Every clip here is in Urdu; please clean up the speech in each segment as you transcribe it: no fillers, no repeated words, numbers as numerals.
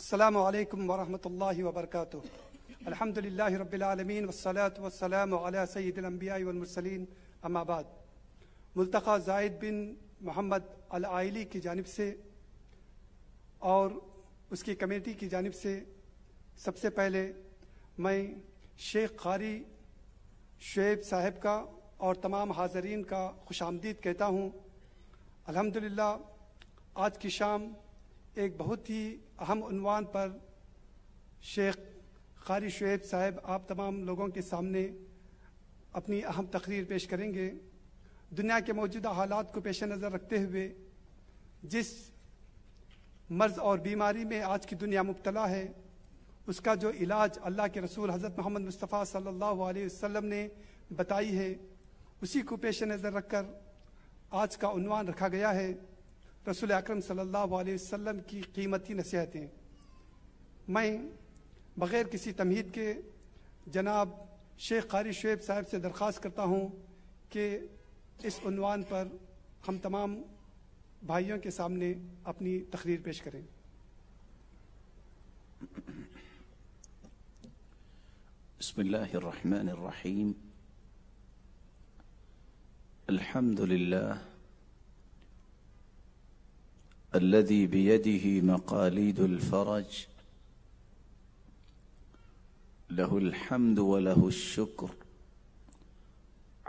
السلام علیکم ورحمۃ اللہ وبرکاتہ۔ الحمد للہ رب العالمین والصلاة والسلام علی سید الانبیاء والمرسلین، اما بعد۔ ملتقى زائد بن محمد العائلی کی جانب سے اور اس کی کمیٹی کی جانب سے سب سے پہلے میں شیخ قاری شعیب صاحب کا اور تمام حاضرین کا خوش آمدید کہتا ہوں۔ الحمدللہ آج کی شام ایک بہت ہی اہم عنوان پر شیخ قاری شعیب صاحب آپ تمام لوگوں کے سامنے اپنی اہم تقریر پیش کریں گے۔ دنیا کے موجودہ حالات کو پیش نظر رکھتے ہوئے جس مرض اور بیماری میں آج کی دنیا مبتلا ہے، اس کا جو علاج اللہ کے رسول حضرت محمد مصطفیٰ صلی اللہ علیہ وسلم نے بتائی ہے، اسی کو پیش نظر رکھ کر آج کا عنوان رکھا گیا ہے رسول اکرم صلی اللہ علیہ وسلم کی قیمتی نصیحتیں۔ میں بغیر کسی تمہید کے جناب شیخ قاری شعیب صاحب سے درخواست کرتا ہوں کہ اس عنوان پر ہم تمام بھائیوں کے سامنے اپنی تقریر پیش کریں۔ بسم اللہ الرحمن الرحیم۔ الحمد للہ الذي بيده مقاليد الفرج، له الحمد وله الشكر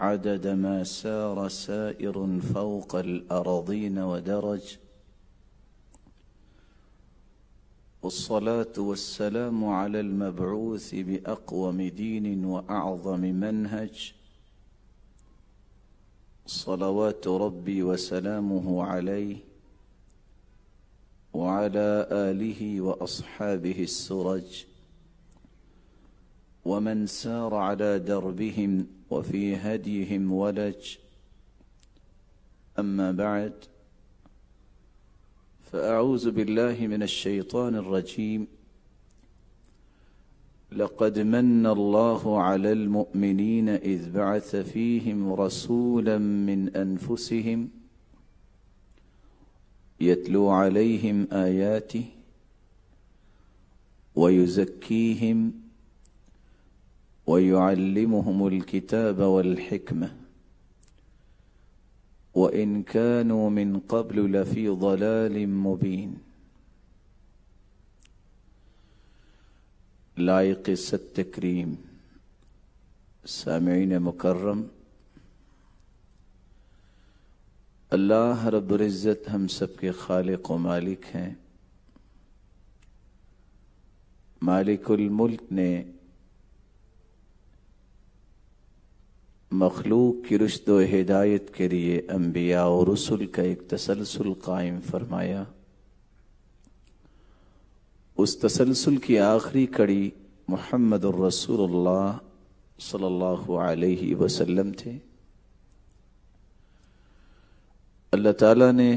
عدد ما سار سائر فوق الأراضين ودرج، والصلاة والسلام على المبعوث بأقوم دين وأعظم منهج، صلوات ربي وسلامه عليه وعلى آله وأصحابه السرج، ومن سار على دربهم وفي هديهم ولج، أما بعد، فأعوذ بالله من الشيطان الرجيم. لقد من الله على المؤمنين إذ بعث فيهم رسولا من أنفسهم يتلو عليهم آياته ويزكيهم ويعلمهم الكتاب والحكمة وإن كانوا من قبل لفي ضلال مبين۔ لائق ست تکریم سامعین مکرم، اللہ رب العزت ہم سب کے خالق و مالک ہیں۔ مالک الملک نے مخلوق کی رشد و ہدایت کے لیے انبیاء اور رسل کا ایک تسلسل قائم فرمایا۔ اس تسلسل کی آخری کڑی محمد الرسول اللہ صلی اللہ علیہ وسلم تھے۔ اللہ تعالیٰ نے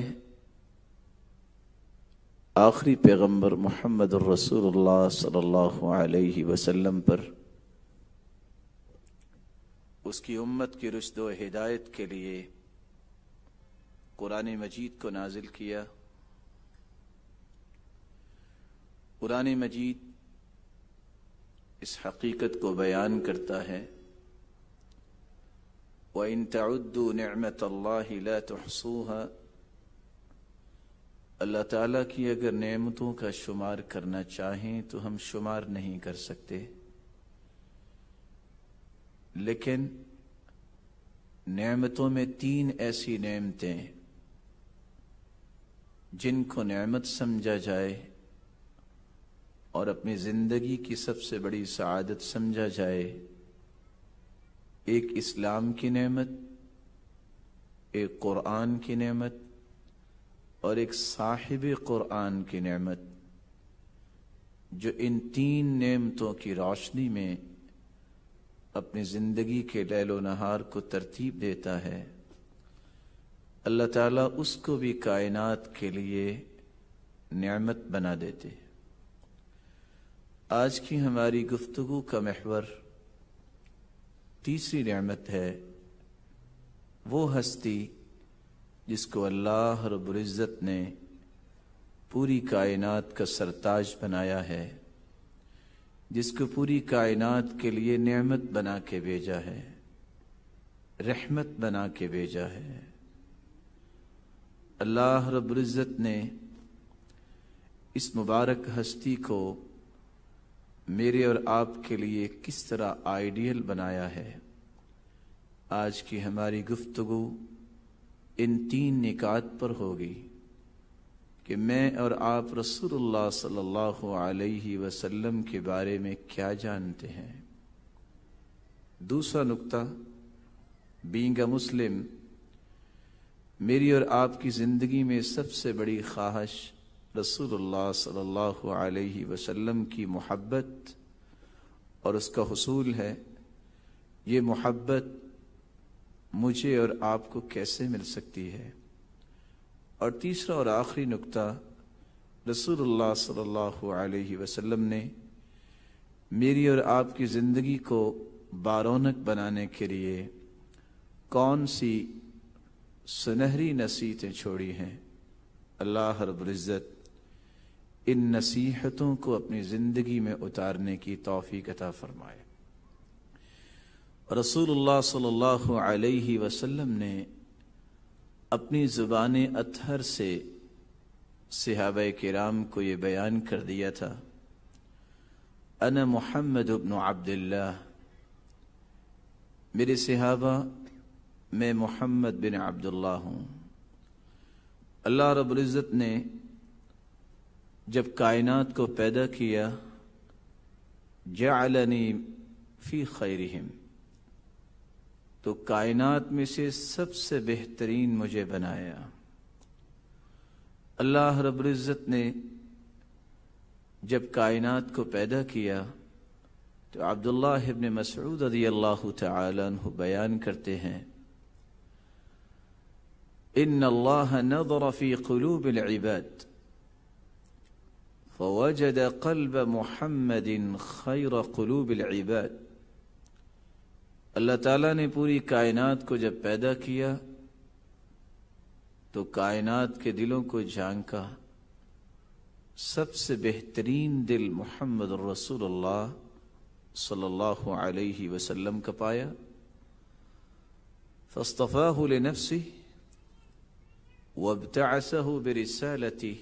آخری پیغمبر محمد الرسول اللہ صلی اللہ علیہ وسلم پر اس کی امت کی رشد و ہدایت کے لیے قرآن مجید کو نازل کیا۔ قرآن مجید اس حقیقت کو بیان کرتا ہے، وَإِن تَعُدُّوا نِعْمَةَ اللَّهِ لَا تُحْصُوهَا، اللہ تعالیٰ کی اگر نعمتوں کا شمار کرنا چاہیں تو ہم شمار نہیں کر سکتے، لیکن نعمتوں میں تین ایسی نعمتیں جن کو نعمت سمجھا جائے اور اپنی زندگی کی سب سے بڑی سعادت سمجھا جائے، ایک اسلام کی نعمت، ایک قرآن کی نعمت اور ایک صاحب قرآن کی نعمت، جو ان تین نعمتوں کی روشنی میں اپنی زندگی کے لیل و نہار کو ترتیب دیتا ہے، اللہ تعالیٰ اس کو بھی کائنات کے لیے نعمت بنا دیتے۔ آج کی ہماری گفتگو کا محور تیسری نعمت ہے، وہ ہستی جس کو اللہ رب العزت نے پوری کائنات کا سرتاج بنایا ہے، جس کو پوری کائنات کے لیے نعمت بنا کے بھیجا ہے، رحمت بنا کے بھیجا ہے۔ اللہ رب العزت نے اس مبارک ہستی کو میرے اور آپ کے لیے کس طرح آئیڈیل بنایا ہے۔ آج کی ہماری گفتگو ان 3 نکات پر ہوگی کہ میں اور آپ رسول اللہ صلی اللہ علیہ وسلم کے بارے میں کیا جانتے ہیں۔ دوسرا نقطہ، بینگ اے مسلم، میری اور آپ کی زندگی میں سب سے بڑی خواہش رسول اللہ صلی اللہ علیہ وسلم کی محبت اور اس کا حصول ہے۔ یہ محبت مجھے اور آپ کو کیسے مل سکتی ہے؟ اور تیسرا اور آخری نقطہ، رسول اللہ صلی اللہ علیہ وسلم نے میری اور آپ کی زندگی کو بارونق بنانے کے لیے کون سی سنہری نصیحتیں چھوڑی ہیں۔ اللہ رب العزت ان نصیحتوں کو اپنی زندگی میں اتارنے کی توفیق عطا فرمائے۔ رسول اللہ صلی اللہ علیہ وسلم نے اپنی زبان اطہر سے صحابہ کرام کو یہ بیان کر دیا تھا، انا محمد بن عبد اللہ، میرے صحابہ میں محمد بن عبداللہ ہوں۔ اللہ رب العزت نے جب کائنات کو پیدا کیا، جعلنی فی خیرہم، تو کائنات میں سے سب سے بہترین مجھے بنایا۔ اللہ رب العزت نے جب کائنات کو پیدا کیا تو عبداللہ ابن مسعود رضی اللہ تعالی عنہ بیان کرتے ہیں، ان اللہ نظر فی قلوب العباد فوجد قلب محمد خیر قلوب العباد۔ اللہ تعالیٰ نے پوری کائنات کو جب پیدا کیا تو کائنات کے دلوں کو جھانکا، سب سے بہترین دل محمد رسول اللہ صلی اللہ علیہ وسلم کا پایا، فاصطفاہ لنفسہ وابتعثہ برسالتہ۔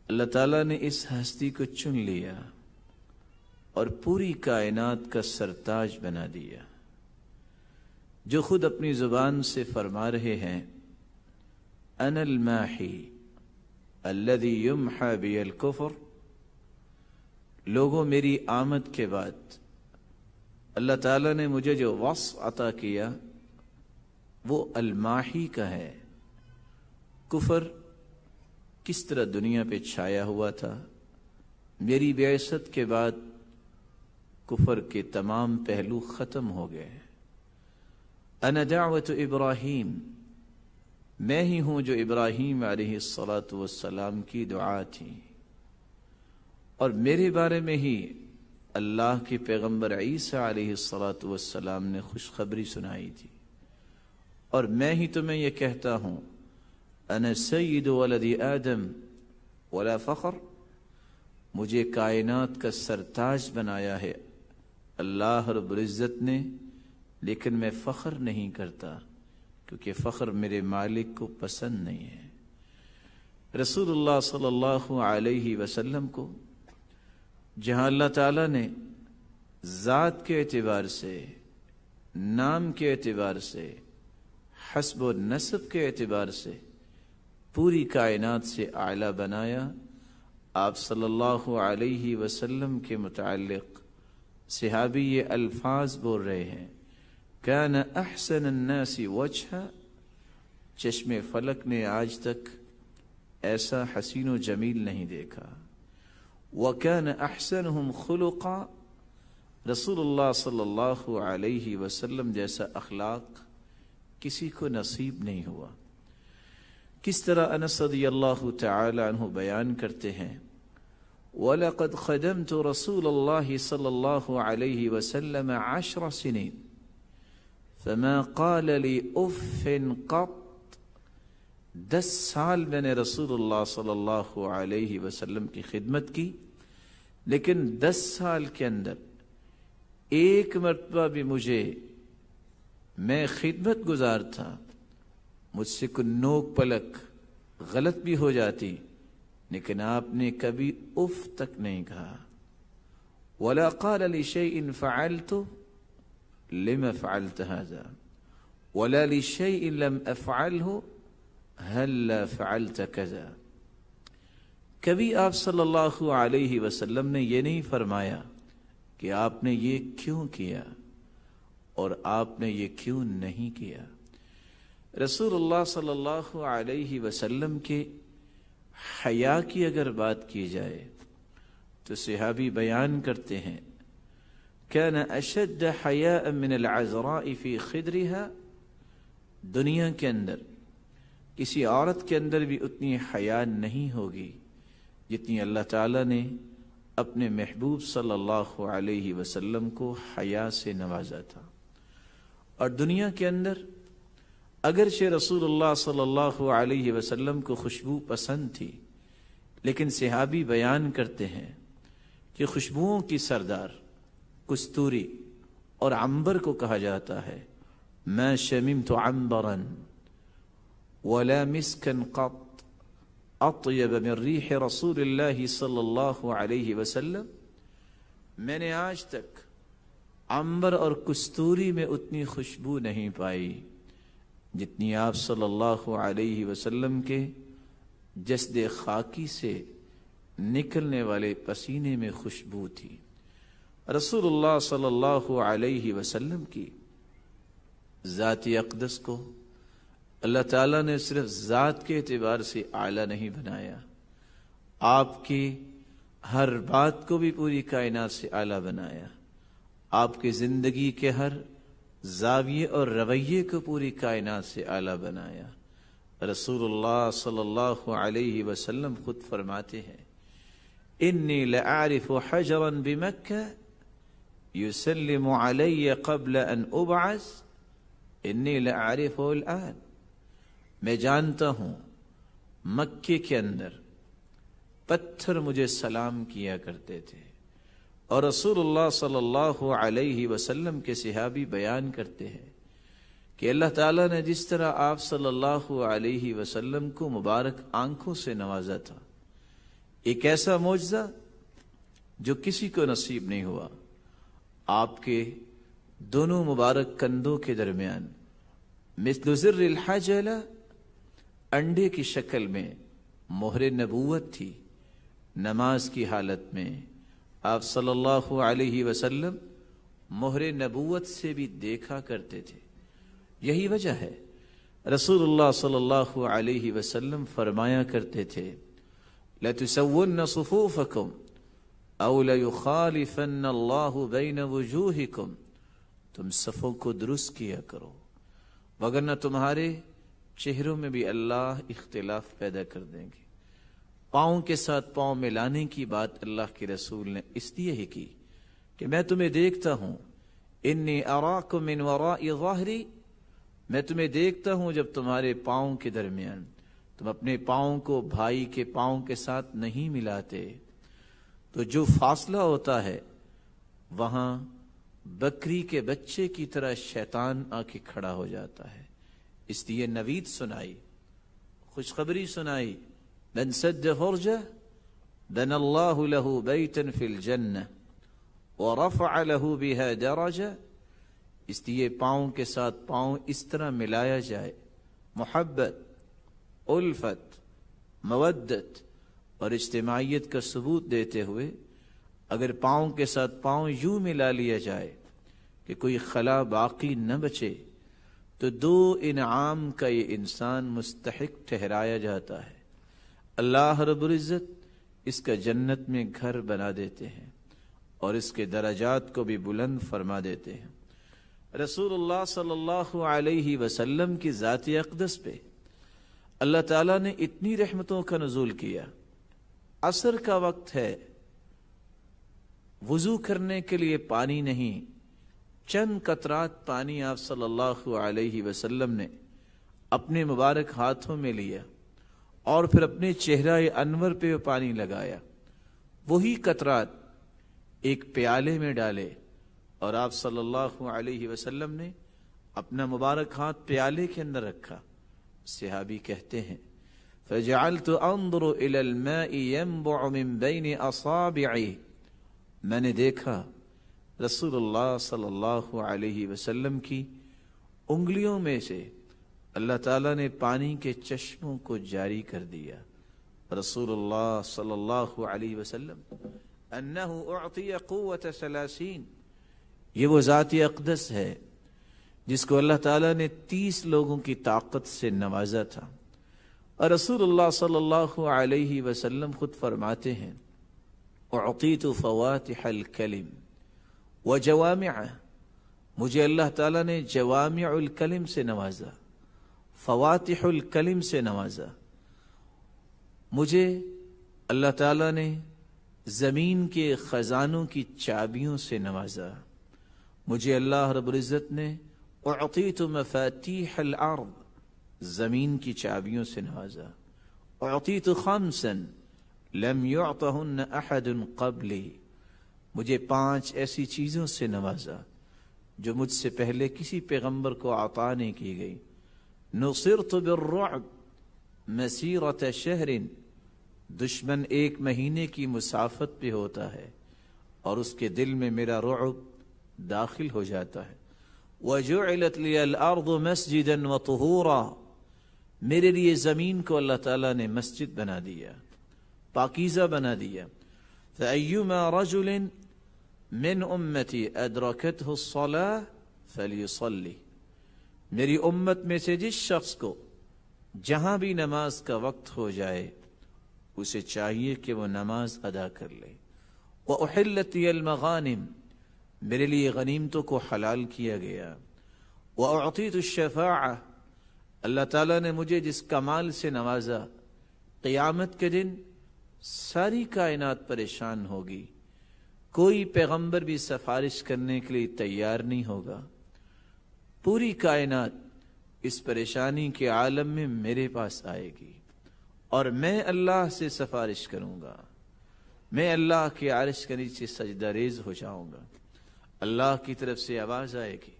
اللہ تعالیٰ نے اس ہستی کو چن لیا اور پوری کائنات کا سرتاج بنا دیا، جو خود اپنی زبان سے فرما رہے ہیں، انا الماحی الذی یمحى بی الکفر۔ لوگوں، میری آمد کے بعد اللہ تعالیٰ نے مجھے جو وصف عطا کیا وہ الماحی کا ہے۔ کفر کس طرح دنیا پہ چھایا ہوا تھا، میری بعثت کے بعد کفر کے تمام پہلو ختم ہو گئے۔ انا دعوت ابراہیم، میں ہی ہوں جو ابراہیم علیہ الصلاۃ والسلام کی دعا تھی، اور میرے بارے میں ہی اللہ کے پیغمبر عیسیٰ علیہ الصلاۃ والسلام نے خوشخبری سنائی تھی، اور میں ہی تمہیں یہ کہتا ہوں، انا سید ولد آدم ولا فخر، مجھے کائنات کا سرتاج بنایا ہے اللہ رب العزت نے، لیکن میں فخر نہیں کرتا کیونکہ فخر میرے مالک کو پسند نہیں ہے۔ رسول اللہ صلی اللہ علیہ وسلم کو جہاں اللہ تعالیٰ نے ذات کے اعتبار سے، نام کے اعتبار سے، حسب و نسب کے اعتبار سے پوری کائنات سے اعلیٰ بنایا، آپ صلی اللہ علیہ وسلم کے متعلق صحابی یہ الفاظ بول رہے ہیں، کان احسن الناس وجہا، چشم فلک نے آج تک ایسا حسین و جمیل نہیں دیکھا، وکان احسنہم خلقا، رسول اللہ صلی اللہ علیہ وسلم جیسا اخلاق کسی کو نصیب نہیں ہوا۔ کس طرح انس رضی اللہ تعالی عنہ بیان کرتے ہیں، وَلَقَدْ خَدَمْتُ رَسُولَ اللَّهِ صَلَى اللَّهُ عَلَيْهِ وَسَلَّمَ 10 سنين فما قال لي اف قط، 10 سال میں نے رسول اللہ صلی اللہ علیہ وسلم کی خدمت کی، لیکن 10 سال کے اندر ایک مرتبہ بھی میں خدمت گزار تھا، مجھ سے کوئی نوک پلک غلط بھی ہو جاتی، لیکن آپ نے کبھی اف تک نہیں کہا. وَلَا قَالَ لِشَيْءٍ فَعَلْتُ لِمَ فَعَلْتَ هَذَا وَلَا لِشَيْءٍ لَمْ أَفْعَلْهُ هَلَّا فَعَلْتَ كَذَا. کبھی آپ صلی اللہ علیہ وسلم نے یہ نہیں فرمایا کہ آپ نے یہ کیوں کیا اور آپ نے یہ کیوں نہیں کیا. رسول اللہ صلی اللہ علیہ وسلم کے حیا کی اگر بات کی جائے تو صحابی بیان کرتے ہیں كان اشد حیاء من العذراء فی خدرها. دنیا کے اندر کسی عورت کے اندر بھی اتنی حیا نہیں ہوگی جتنی اللہ تعالیٰ نے اپنے محبوب صلی اللہ علیہ وسلم کو حیا سے نوازا تھا. اور دنیا کے اندر اگرچہ رسول اللہ صلی اللہ علیہ وسلم کو خوشبو پسند تھی، لیکن صحابی بیان کرتے ہیں کہ خوشبوؤں کی سردار کستوری اور عنبر کو کہا جاتا ہے. ما شممت عنبرا ولا مسكا قط اطيب من ريح رسول اللہ صلی اللہ علیہ وسلم. میں نے آج تک عنبر اور کستوری میں اتنی خوشبو نہیں پائی جتنی آپ صلی اللہ علیہ وسلم کے جسد خاکی سے نکلنے والے پسینے میں خوشبو تھی. رسول اللہ صلی اللہ علیہ وسلم کی ذات اقدس کو اللہ تعالیٰ نے صرف ذات کے اعتبار سے اعلیٰ نہیں بنایا، آپ کی ہر بات کو بھی پوری کائنات سے اعلیٰ بنایا. آپ کی زندگی کے ہر زاویے اور رویے کو پوری کائنات سے اعلیٰ بنایا. رسول اللہ صلی اللہ علیہ وسلم خود فرماتے ہیں انی لأعرف حجرا بمکہ یسلم علی قبل ان ابعث انی لأعرفه الآن. میں جانتا ہوں مکے کے اندر پتھر مجھے سلام کیا کرتے تھے. اور رسول اللہ صلی اللہ علیہ وسلم کے صحابی بیان کرتے ہیں کہ اللہ تعالیٰ نے جس طرح آپ صلی اللہ علیہ وسلم کو مبارک آنکھوں سے نوازا تھا، ایک ایسا معجزہ جو کسی کو نصیب نہیں ہوا. آپ کے دونوں مبارک کندھوں کے درمیان مثل زر الحجلہ انڈے کی شکل میں مہر نبوت تھی. نماز کی حالت میں آپ صلی اللہ علیہ وسلم مہر نبوت سے بھی دیکھا کرتے تھے. یہی وجہ ہے رسول اللہ صلی اللہ علیہ وسلم فرمایا کرتے تھے لَتُسَوُّنَّ صُفُوفَكُمْ أَوْ لَيُخَالِفَنَّ اللَّهُ بَيْنَ وُجُوهِكُمْ. تم صفوں کو درست کیا کرو وگرنہ تمہارے چہروں میں بھی اللہ اختلاف پیدا کر دیں گے. پاؤں کے ساتھ پاؤں ملانے کی بات اللہ کے رسول نے اس لیے ہی کی کہ میں تمہیں دیکھتا ہوں انی اراکم من وراء ظہری. میں تمہیں دیکھتا ہوں جب تمہارے پاؤں کے درمیان تم اپنے پاؤں کو بھائی کے پاؤں کے ساتھ نہیں ملاتے، تو جو فاصلہ ہوتا ہے وہاں بکری کے بچے کی طرح شیطان آ کے کھڑا ہو جاتا ہے. اس لیے نوید سنائی، خوشخبری سنائی من سد فرجہ بنى اللہ له بیتا فی الجنہ ورفع له بها درجہ. اس لیے پاؤں کے ساتھ پاؤں اس طرح ملایا جائے، محبت، الفت، مودت اور اجتماعیت کا ثبوت دیتے ہوئے اگر پاؤں کے ساتھ پاؤں یوں ملا لیا جائے کہ کوئی خلا باقی نہ بچے تو 2 انعام کا یہ انسان مستحق ٹھہرایا جاتا ہے. اللہ رب العزت اس کا جنت میں گھر بنا دیتے ہیں اور اس کے درجات کو بھی بلند فرما دیتے ہیں. رسول اللہ صلی اللہ علیہ وسلم کی ذات اقدس پہ اللہ تعالیٰ نے اتنی رحمتوں کا نزول کیا. عصر کا وقت ہے، وضو کرنے کے لیے پانی نہیں، چند قطرات پانی آپ صلی اللہ علیہ وسلم نے اپنے مبارک ہاتھوں میں لیا اور پھر اپنے چہرہ انور پہ پانی لگایا، وہی قطرات ایک پیالے میں ڈالے اور آپ صلی اللہ علیہ وسلم نے اپنا مبارک ہاتھ پیالے کے اندر رکھا۔ صحابی کہتے ہیں فَجَعَلْتُ أَنظُرُ إِلَى الْمَاءِ يَنْبُعُ مِنْ بَيْنِ أَصَابِعِهِ، میں نے دیکھا رسول اللہ صلی اللہ علیہ وسلم کی انگلیوں میں سے اللہ تعالیٰ نے پانی کے چشموں کو جاری کر دیا۔ رسول اللہ صلی اللہ علیہ وسلم انہ اعطی قوت 30، یہ وہ ذات اقدس ہے جس کو اللہ تعالیٰ نے 30 لوگوں کی طاقت سے نوازا تھا۔ اور رسول اللہ صلی اللہ علیہ وسلم خود فرماتے ہیں اعطیت فواتح الکلم وجوامعہ، مجھے اللہ تعالیٰ نے جوامع الکلم سے نوازا، فواتح الکلم سے نوازا۔ مجھے اللہ تعالیٰ نے زمین کے خزانوں کی چابیوں سے نوازا، مجھے اللہ رب العزت نے اعطیت مفاتیح الارض، زمین کی چابیوں سے نوازا۔ اعطیت خمسا لم یعطہن احد قبلی، مجھے 5 ایسی چیزوں سے نوازا جو مجھ سے پہلے کسی پیغمبر کو عطا نہیں کی گئی۔ نصرت بالرعب مسیرۃ شہر، دشمن 1 مہینے کی مسافت پہ ہوتا ہے اور اس کے دل میں میرا رعب داخل ہو جاتا ہے۔ وجعلت لی الارض مسجدا وطہورا، میرے لیے زمین کو اللہ تعالیٰ نے مسجد بنا دیا، پاکیزہ بنا دیا۔ فأیما رجل من امتی ادرکتہ الصلاة فلیصلی، میری امت میں سے جس شخص کو جہاں بھی نماز کا وقت ہو جائے اسے چاہیے کہ وہ نماز ادا کر لے۔ وأحلت لی المغانم، میرے لیے غنیمتوں کو حلال کیا گیا۔ وأعطیت الشفاعہ، اللہ تعالیٰ نے مجھے جس کمال سے نوازا، قیامت کے دن ساری کائنات پریشان ہوگی، کوئی پیغمبر بھی سفارش کرنے کے لیے تیار نہیں ہوگا، پوری کائنات اس پریشانی کے عالم میں میرے پاس آئے گی اور میں اللہ سے سفارش کروں گا، میں اللہ کے عرش کے نیچے سجدہ ریز ہو جاؤں گا۔ اللہ کی طرف سے آواز آئے گی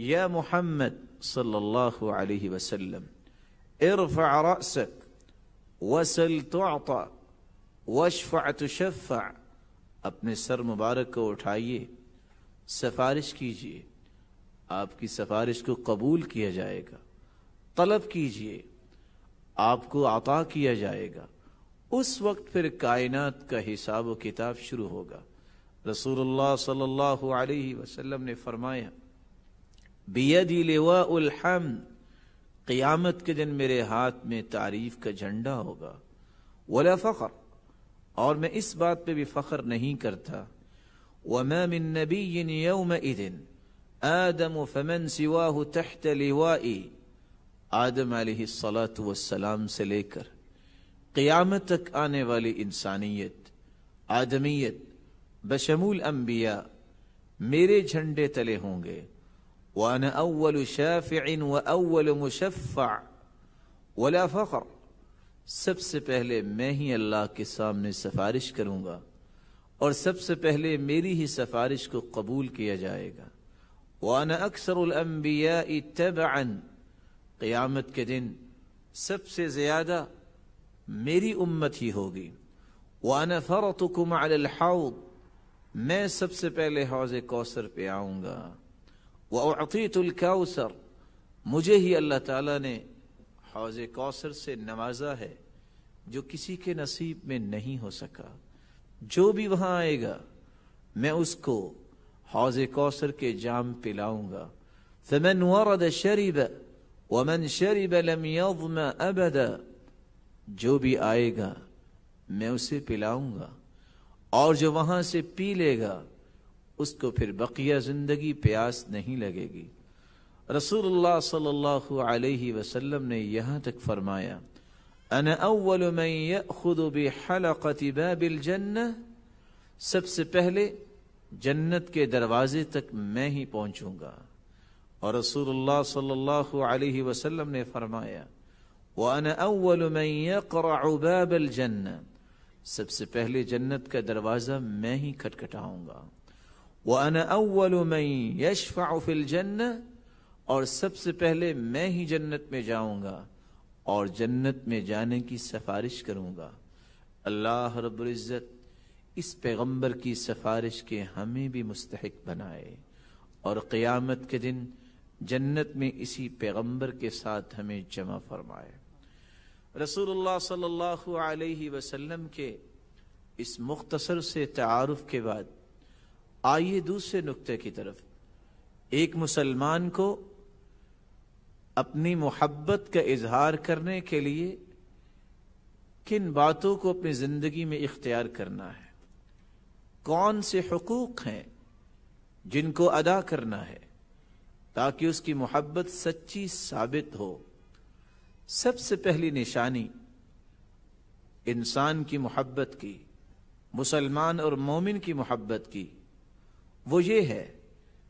یا محمد صلی اللہ علیہ وسلم ارفع رأسک وسل تعطى واشفع تشفع، اپنے سر مبارک کو اٹھائیے، سفارش کیجئے، آپ کی سفارش کو قبول کیا جائے گا، طلب کیجئے، آپ کو عطا کیا جائے گا۔ اس وقت پھر کائنات کا حساب و کتاب شروع ہوگا۔ رسول اللہ صلی اللہ علیہ وسلم نے فرمایا بیدی لواء الحمد، قیامت کے دن میرے ہاتھ میں تعریف کا جھنڈا ہوگا۔ ولا فخر، اور میں اس بات پہ بھی فخر نہیں کرتا، وما من نبی یومئذ آدم فمن سواہ تحت لوائی، آدم علیہ السلام سے لے کر قیامت تک آنے والی انسانیت، آدمیت بشمول انبیاء میرے جھنڈے تلے ہوں گے۔ وَأَنَا أَوَّلُ شَافِعٍ وَأَوَّلُ مُشَفَّعٍ وَلَا فَخْرٍ، سب سے پہلے میں ہی اللہ کے سامنے سفارش کروں گا اور سب سے پہلے میری ہی سفارش کو قبول کیا جائے گا۔ وَأَنَا أَكْثَرُ الْأَنبِيَاءِ تَبَعًا، قیامت کے دن سب سے زیادہ میری امت ہی ہوگی۔ وَأَنَا فَرَطُكُمْ عَلَى الْحَوْضِ، میں سب سے پہلے حوض کوثر پہ آؤں گا۔ وَأُعْطِيتُ الْكَوْثَرَ، مجھے ہی اللہ تعالیٰ نے حوض کوثر سے نوازا ہے جو کسی کے نصیب میں نہیں ہو سکا۔ جو بھی وہاں آئے گا میں اس کو حوض کوثر کے جام پلاؤں گا۔ فَمَنْ وَرَدَ شَرِبَ وَمَنْ شَرِبَ لَمْ يَظْمَ أَبَدًا، جو بھی آئے گا میں اسے پلاؤں گا اور جو وہاں سے پی لے گا اس کو پھر بقیہ زندگی پیاس نہیں لگے گی۔ رسول اللہ صلی اللہ علیہ وسلم نے یہاں تک فرمایا انا اول من یأخذ بحلقۃ باب الجنہ، سب سے پہلے جنت کے دروازے تک میں ہی پہنچوں گا۔ اور رسول اللہ صلی اللہ علیہ وسلم نے فرمایا وَأَنَا أَوَّلُ مَنْ يَقْرَعُ بَابَ الْجَنَّةِ، سب سے پہلے جنت کا دروازہ میں ہی کھٹکھٹاؤں گا. وَأَنَا أَوَّلُ مَنْ يَشْفَعُ فِي الْجَنَّةِ، اور سب سے پہلے میں ہی جنت میں جاؤں گا اور جنت میں جانے کی سفارش کروں گا. اللہ رب العزت اس پیغمبر کی سفارش کے ہمیں بھی مستحق بنائے اور قیامت کے دن جنت میں اسی پیغمبر کے ساتھ ہمیں جمع فرمائے. رسول اللہ صلی اللہ علیہ وسلم کے اس مختصر سے تعارف کے بعد آئیے دوسرے نقطے کی طرف. ایک مسلمان کو اپنی محبت کا اظہار کرنے کے لیے کن باتوں کو اپنی زندگی میں اختیار کرنا ہے، کون سے حقوق ہیں جن کو ادا کرنا ہے تاکہ اس کی محبت سچی ثابت ہو. سب سے پہلی نشانی انسان کی محبت کی، مسلمان اور مومن کی محبت کی، وہ یہ ہے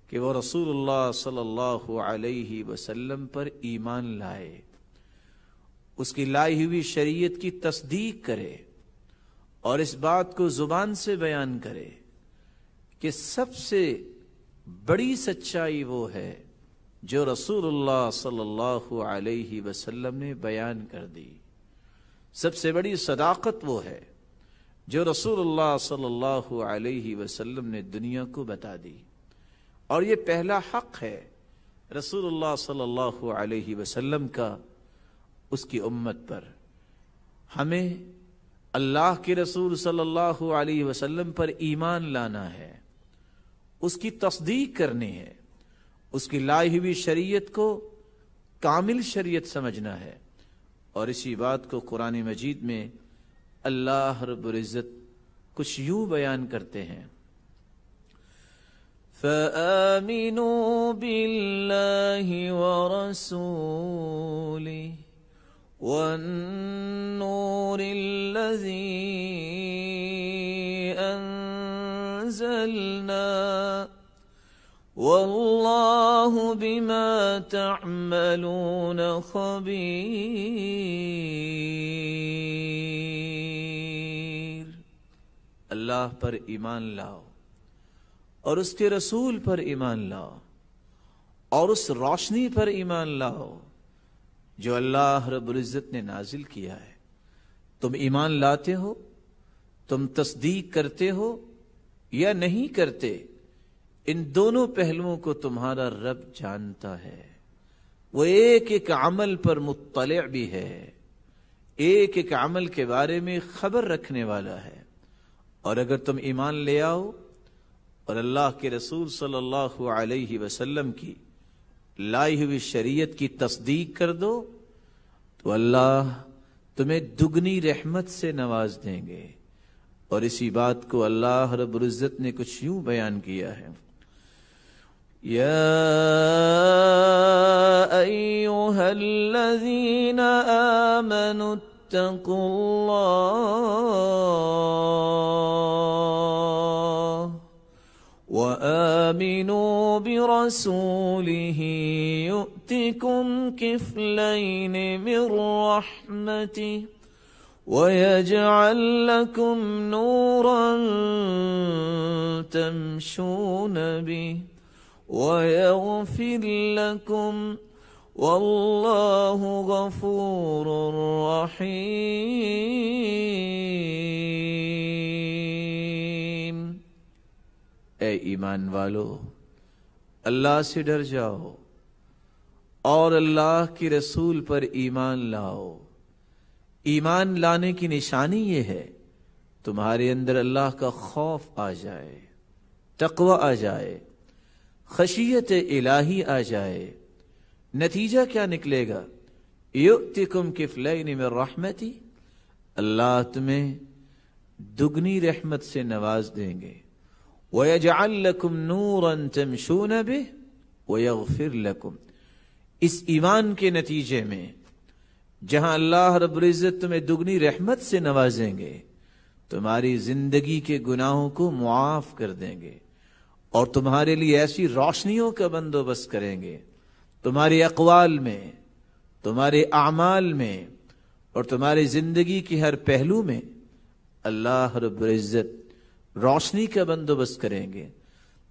کہ وہ رسول اللہ صلی اللہ علیہ وسلم پر ایمان لائے، اس کی لائی ہوئی شریعت کی تصدیق کرے اور اس بات کو زبان سے بیان کرے کہ سب سے بڑی سچائی وہ ہے جو رسول اللہ صلی اللہ علیہ وسلم نے بیان کر دی. سب سے بڑی صداقت وہ ہے جو رسول اللہ صلی اللہ علیہ وسلم نے دنیا کو بتا دی. اور یہ پہلا حق ہے رسول اللہ صلی اللہ علیہ وسلم کا اس کی امت پر. ہمیں اللہ کے رسول صلی اللہ علیہ وسلم پر ایمان لانا ہے، اس کی تصدیق کرنی ہے، اس کی لائی ہوئی شریعت کو کامل شریعت سمجھنا ہے. اور اسی بات کو قرآن مجید میں اللہ رب العزت کچھ یوں بیان کرتے ہیں فَآمِنُوا بِاللَّهِ وَرَسُولِهِ وَالنُّورِ الَّذِي أَنزَلْنَا وَاللَّهُ بِمَا تَعْمَلُونَ خَبِيرٌ. اللہ پر ایمان لاؤ اور اس کے رسول پر ایمان لاؤ اور اس روشنی پر ایمان لاؤ جو اللہ رب العزت نے نازل کیا ہے. تم ایمان لاتے ہو، تم تصدیق کرتے ہو یا نہیں کرتے، ان دونوں پہلوؤں کو تمہارا رب جانتا ہے. وہ ایک ایک عمل پر مطلع بھی ہے، ایک ایک عمل کے بارے میں خبر رکھنے والا ہے. اور اگر تم ایمان لے آؤ اور اللہ کے رسول صلی اللہ علیہ وسلم کی لائی ہوئی شریعت کی تصدیق کر دو تو اللہ تمہیں دگنی رحمت سے نواز دیں گے. اور اسی بات کو اللہ رب العزت نے کچھ یوں بیان کیا ہے یا ایھا الذین آمنوا اتقوا اللہ وآمنوا برسوله يؤتكم كفلين من رحمته ويجعل لكم نورا تمشون به ويغفر لكم والله غفور رحيم. اے ایمان والو، اللہ سے ڈر جاؤ اور اللہ کے رسول پر ایمان لاؤ. ایمان لانے کی نشانی یہ ہے تمہارے اندر اللہ کا خوف آ جائے، تقوی آ جائے، خشیت الہی آ جائے. نتیجہ کیا نکلے گا؟ یؤتکم کفلین من رحمتی، اللہ تمہیں دگنی رحمت سے نواز دیں گے. وَيَجْعَلْ لَكُمْ نُورًا تَمْشُونَ بِهِ وَيَغْفِرْ لَكُمْ. اس ایمان کے نتیجے میں جہاں اللہ رب العزت تمہیں دگنی رحمت سے نوازیں گے، تمہاری زندگی کے گناہوں کو معاف کر دیں گے اور تمہارے لیے ایسی روشنیوں کا بندوبست کریں گے تمہارے اقوال میں، تمہارے اعمال میں اور تمہاری زندگی کے ہر پہلو میں اللہ رب العزت روشنی کا بندوبست کریں گے۔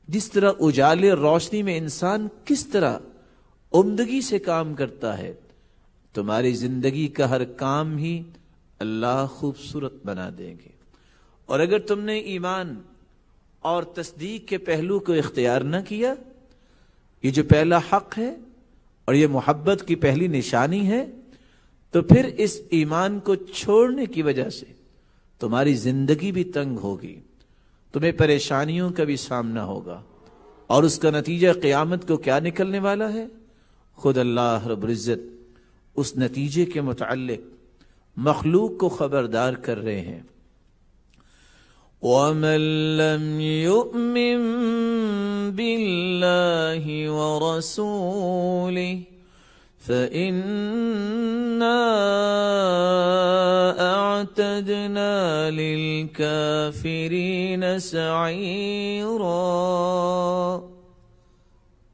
جس طرح اجالے اور روشنی میں انسان کس طرح عمدگی سے کام کرتا ہے، تمہاری زندگی کا ہر کام ہی اللہ خوبصورت بنا دیں گے۔ اور اگر تم نے ایمان اور تصدیق کے پہلو کو اختیار نہ کیا، یہ جو پہلا حق ہے اور یہ محبت کی پہلی نشانی ہے، تو پھر اس ایمان کو چھوڑنے کی وجہ سے تمہاری زندگی بھی تنگ ہوگی، تمہیں پریشانیوں کا بھی سامنا ہوگا، اور اس کا نتیجہ قیامت کو کیا نکلنے والا ہے؟ خود اللہ رب العزت اس نتیجے کے متعلق مخلوق کو خبردار کر رہے ہیں۔ وَمَن لَّمْ يُؤْمِن بِاللَّهِ وَرَسُولِهِ فَإِنَّا أَعْتَدْنَا لِلْكَافِرِينَ سَعِيرًا۔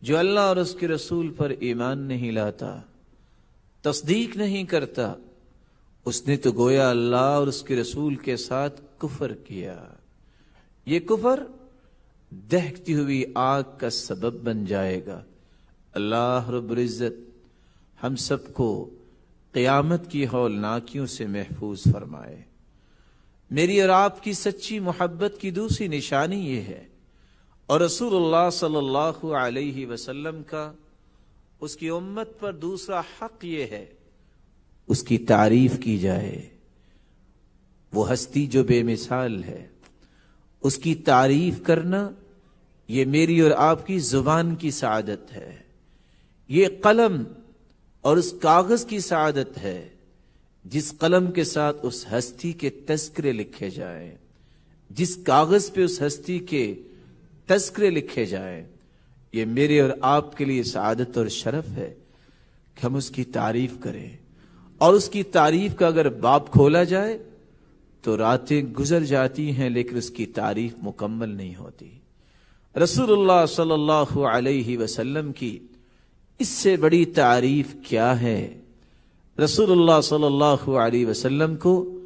جو اللہ اور اس کے رسول پر ایمان نہیں لاتا، تصدیق نہیں کرتا، اس نے تو گویا اللہ اور اس کے رسول کے ساتھ کفر کیا۔ یہ کفر دہکتی ہوئی آگ کا سبب بن جائے گا۔ اللہ رب العزت ہم سب کو قیامت کی ہولناکیوں سے محفوظ فرمائے۔ میری اور آپ کی سچی محبت کی دوسری نشانی یہ ہے، اور رسول اللہ صلی اللہ علیہ وسلم کا اس کی امت پر دوسرا حق یہ ہے، اس کی تعریف کی جائے۔ وہ ہستی جو بے مثال ہے، اس کی تعریف کرنا یہ میری اور آپ کی زبان کی سعادت ہے، یہ قلم اور اس کاغذ کی سعادت ہے جس قلم کے ساتھ اس ہستی کے تذکرے لکھے جائیں، جس کاغذ پہ اس ہستی کے تذکرے لکھے جائیں۔ یہ میرے اور آپ کے لیے سعادت اور شرف ہے کہ ہم اس کی تعریف کریں، اور اس کی تعریف کا اگر باب کھولا جائے تو راتیں گزر جاتی ہیں لیکن اس کی تعریف مکمل نہیں ہوتی۔ رسول اللہ صلی اللہ علیہ وسلم کی اس سے بڑی تعریف کیا ہے؟ رسول اللہ صلی اللہ علیہ وسلم کو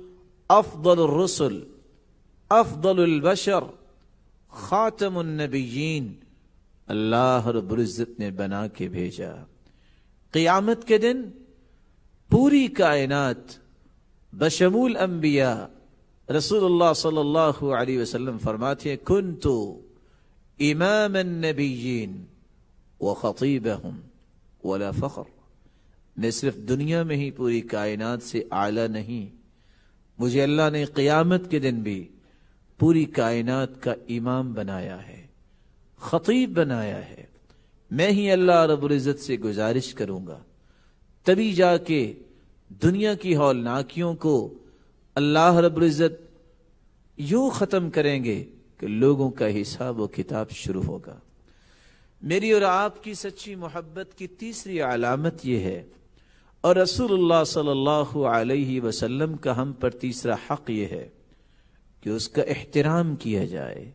افضل الرسل، افضل البشر، خاتم النبیین اللہ رب العزت نے بنا کے بھیجا۔ قیامت کے دن پوری کائنات بشمول انبیاء، رسول اللہ صلی اللہ علیہ وسلم فرماتے ہیں کنتو امام النبیین وخطیبہم ولا فخر۔ میں صرف دنیا میں ہی پوری کائنات سے اعلیٰ نہیں، مجھے اللہ نے قیامت کے دن بھی پوری کائنات کا امام بنایا ہے، خطیب بنایا ہے۔ میں ہی اللہ رب العزت سے گزارش کروں گا، تبھی جا کے دنیا کی ہولناکیوں کو اللہ رب العزت یوں ختم کریں گے کہ لوگوں کا حساب و کتاب شروع ہوگا۔ میری اور آپ کی سچی محبت کی تیسری علامت یہ ہے، اور رسول اللہ صلی اللہ علیہ وسلم کا ہم پر تیسرا حق یہ ہے کہ اس کا احترام کیا جائے،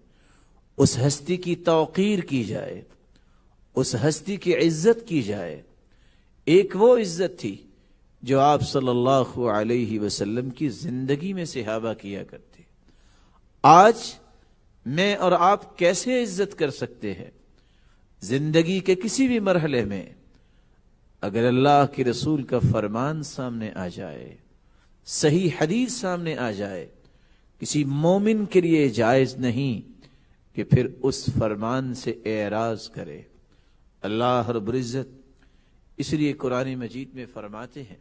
اس ہستی کی توقیر کی جائے، اس ہستی کی عزت کی جائے۔ ایک وہ عزت تھی جو آپ صلی اللہ علیہ وسلم کی زندگی میں صحابہ کیا کرتے۔ آج میں اور آپ کیسے عزت کر سکتے ہیں؟ زندگی کے کسی بھی مرحلے میں اگر اللہ کے رسول کا فرمان سامنے آ جائے، صحیح حدیث سامنے آ جائے، کسی مومن کے لیے جائز نہیں کہ پھر اس فرمان سے اعراض کرے۔ اللہ رب العزت اس لیے قرآن مجید میں فرماتے ہیں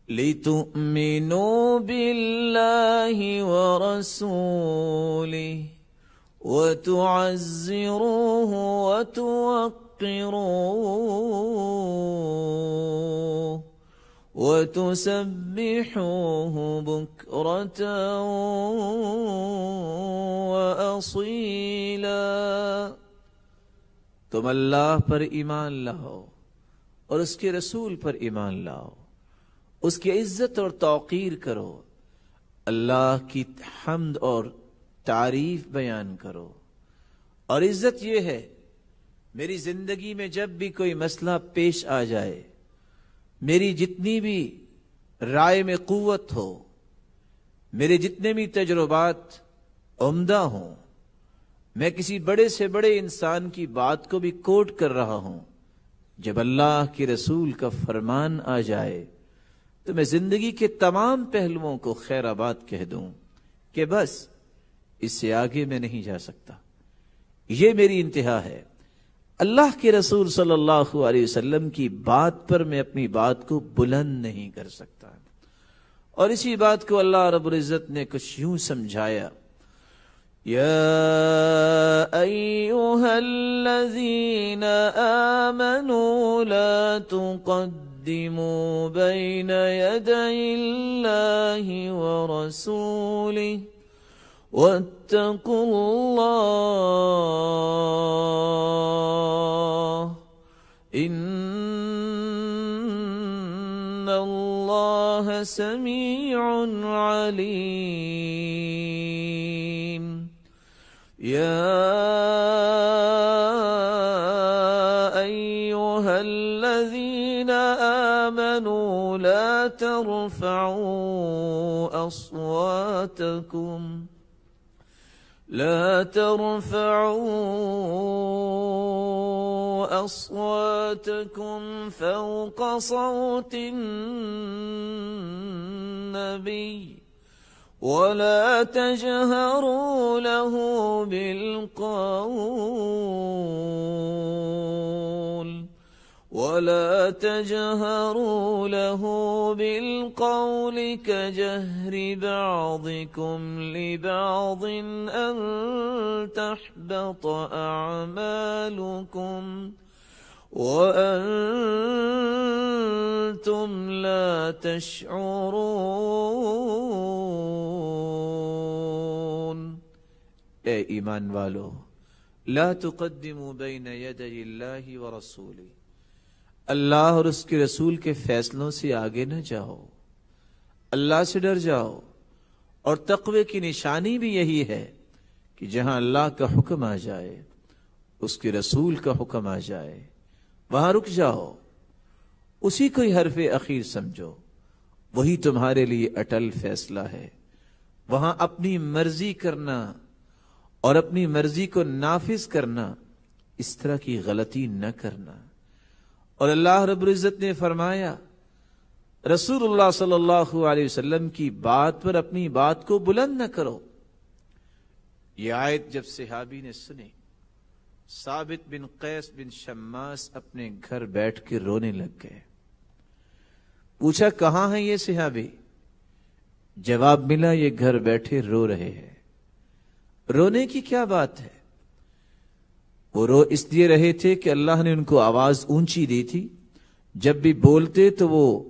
لِتُؤْمِنُوا بِاللَّهِ وَرَسُولِهِ وَتُعَزِّرُوهُ وَتُوَقِّرُوهُ وَتُسَبِّحُوهُ بُكْرَةً وَأَصِيلًا۔ تم اللہ پر ایمان لاؤ اور اس کے رسول پر ایمان لاؤ، اس کی عزت اور توقیر کرو، اللہ کی حمد اور تعریف بیان کرو۔ اور عزت یہ ہے میری زندگی میں جب بھی کوئی مسئلہ پیش آ جائے، میری جتنی بھی رائے میں قوت ہو، میرے جتنے بھی تجربات عمدہ ہوں، میں کسی بڑے سے بڑے انسان کی بات کو بھی کوٹ کر رہا ہوں، جب اللہ کے رسول کا فرمان آ جائے تو میں زندگی کے تمام پہلوؤں کو خیر آباد کہہ دوں کہ بس اس سے آگے میں نہیں جا سکتا، یہ میری انتہا ہے۔ اللہ کے رسول صلی اللہ علیہ وسلم کی بات پر میں اپنی بات کو بلند نہیں کر سکتا۔ اور اسی بات کو اللہ رب العزت نے کچھ یوں سمجھایا، یا ایھا الذین آمنوا لا تقدموا بین یدی اللہ ورسولہ واتقوا اللہ ان اللہ سمیع علیم۔ یا ایھا الذین آمنوا لا ترفعوا أصواتكم فوق صوت النبي ولا تجهروا له بالقول كجهر بعضكم لبعض أن تحبط أعمالكم وأنتم لا تشعرون۔ اے ایمان والو، لا تقدموا بین یدی اللہ ورسولہ، اللہ اور اس کے رسول کے فیصلوں سے آگے نہ جاؤ، اللہ سے ڈر جاؤ۔ اور تقوی کی نشانی بھی یہی ہے کہ جہاں اللہ کا حکم آ جائے، اس کے رسول کا حکم آ جائے، وہاں رک جاؤ، اسی کو ہی حرف اخیر سمجھو، وہی تمہارے لیے اٹل فیصلہ ہے۔ وہاں اپنی مرضی کرنا اور اپنی مرضی کو نافذ کرنا، اس طرح کی غلطی نہ کرنا۔ اور اللہ رب العزت نے فرمایا رسول اللہ صلی اللہ علیہ وسلم کی بات پر اپنی بات کو بلند نہ کرو۔ یہ آیت جب صحابی نے سنی، ثابت بن قیس بن شماس اپنے گھر بیٹھ کے رونے لگ گئے۔ پوچھا کہاں ہیں یہ صحابی؟ جواب ملا یہ گھر بیٹھے رو رہے ہیں۔ رونے کی کیا بات ہے؟ وہ رو اس لیے رہے تھے کہ اللہ نے ان کو آواز اونچی دی تھی، جب بھی بولتے تو وہ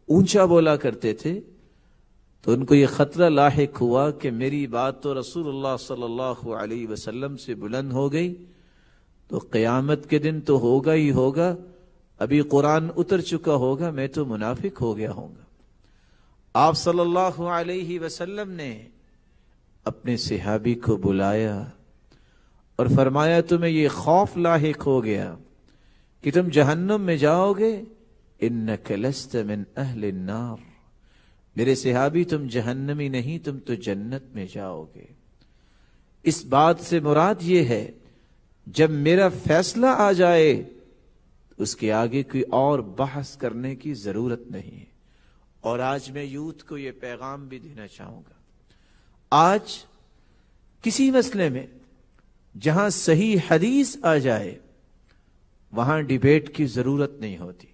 اونچا بولا کرتے تھے، تو ان کو یہ خطرہ لاحق ہوا کہ میری بات تو رسول اللہ صلی اللہ علیہ وسلم سے بلند ہو گئی تو قیامت کے دن تو ہوگا ہی ہوگا، ابھی قرآن اتر چکا ہوگا، میں تو منافق ہو گیا ہوں گا۔ آپ صلی اللہ علیہ وسلم نے اپنے صحابی کو بلایا اور فرمایا تمہیں یہ خوف لاحق ہو گیا کہ تم جہنم میں جاؤ گے، انک لست من اہل النار، میرے صحابی تم جہنمی نہیں، تم تو جنت میں جاؤ گے۔ اس بات سے مراد یہ ہے جب میرا فیصلہ آ جائے اس کے آگے کوئی اور بحث کرنے کی ضرورت نہیں ہے۔ اور آج میں یوتھ کو یہ پیغام بھی دینا چاہوں گا، آج کسی مسئلے میں جہاں صحیح حدیث آ جائے وہاں ڈیبیٹ کی ضرورت نہیں ہوتی۔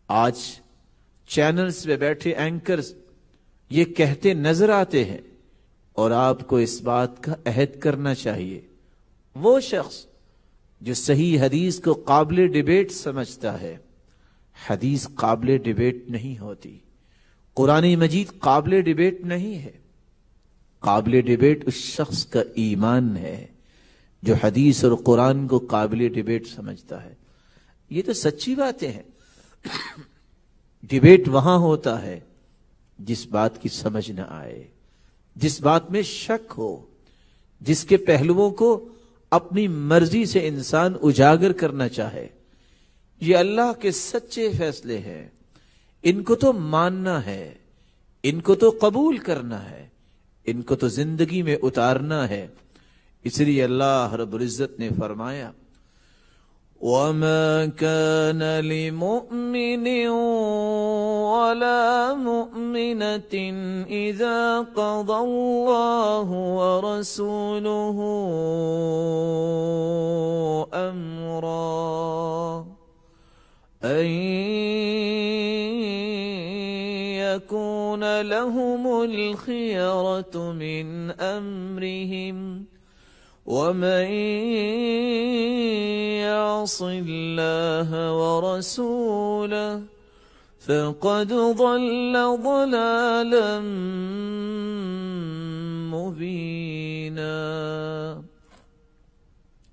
آج چینلز پہ بیٹھے اینکرز یہ کہتے نظر آتے ہیں، اور آپ کو اس بات کا عہد کرنا چاہیے، وہ شخص جو صحیح حدیث کو قابل ڈیبیٹ سمجھتا ہے، حدیث قابل ڈیبیٹ نہیں ہوتی، قرآن مجید قابل ڈیبیٹ نہیں ہے۔ قابل ڈیبیٹ اس شخص کا ایمان ہے جو حدیث اور قرآن کو قابل ڈیبیٹ سمجھتا ہے۔ یہ تو سچی باتیں ہیں۔ ڈیبیٹ وہاں ہوتا ہے جس بات کی سمجھ نہ آئے، جس بات میں شک ہو، جس کے پہلوؤں کو اپنی مرضی سے انسان اجاگر کرنا چاہے، یہ اللہ کے سچے فیصلے ہیں، ان کو تو ماننا ہے، ان کو تو قبول کرنا ہے، ان کو تو زندگی میں اتارنا ہے۔ اس لیے اللہ رب العزت نے فرمایا وَمَا كَانَ لِمُؤْمِنٍ وَلَا مُؤْمِنَةٍ إِذَا قَضَى اللَّهُ وَرَسُولُهُ أَمْرًا أَن يَكُونَ لَهُمُ الْخِيَرَةُ مِنْ أَمْرِهِمْ وَمَن يَعْصِ اللَّهَ وَرَسُولَهُ فَقَدْ ضَلَّ ضَلَالًا مُبِينًا۔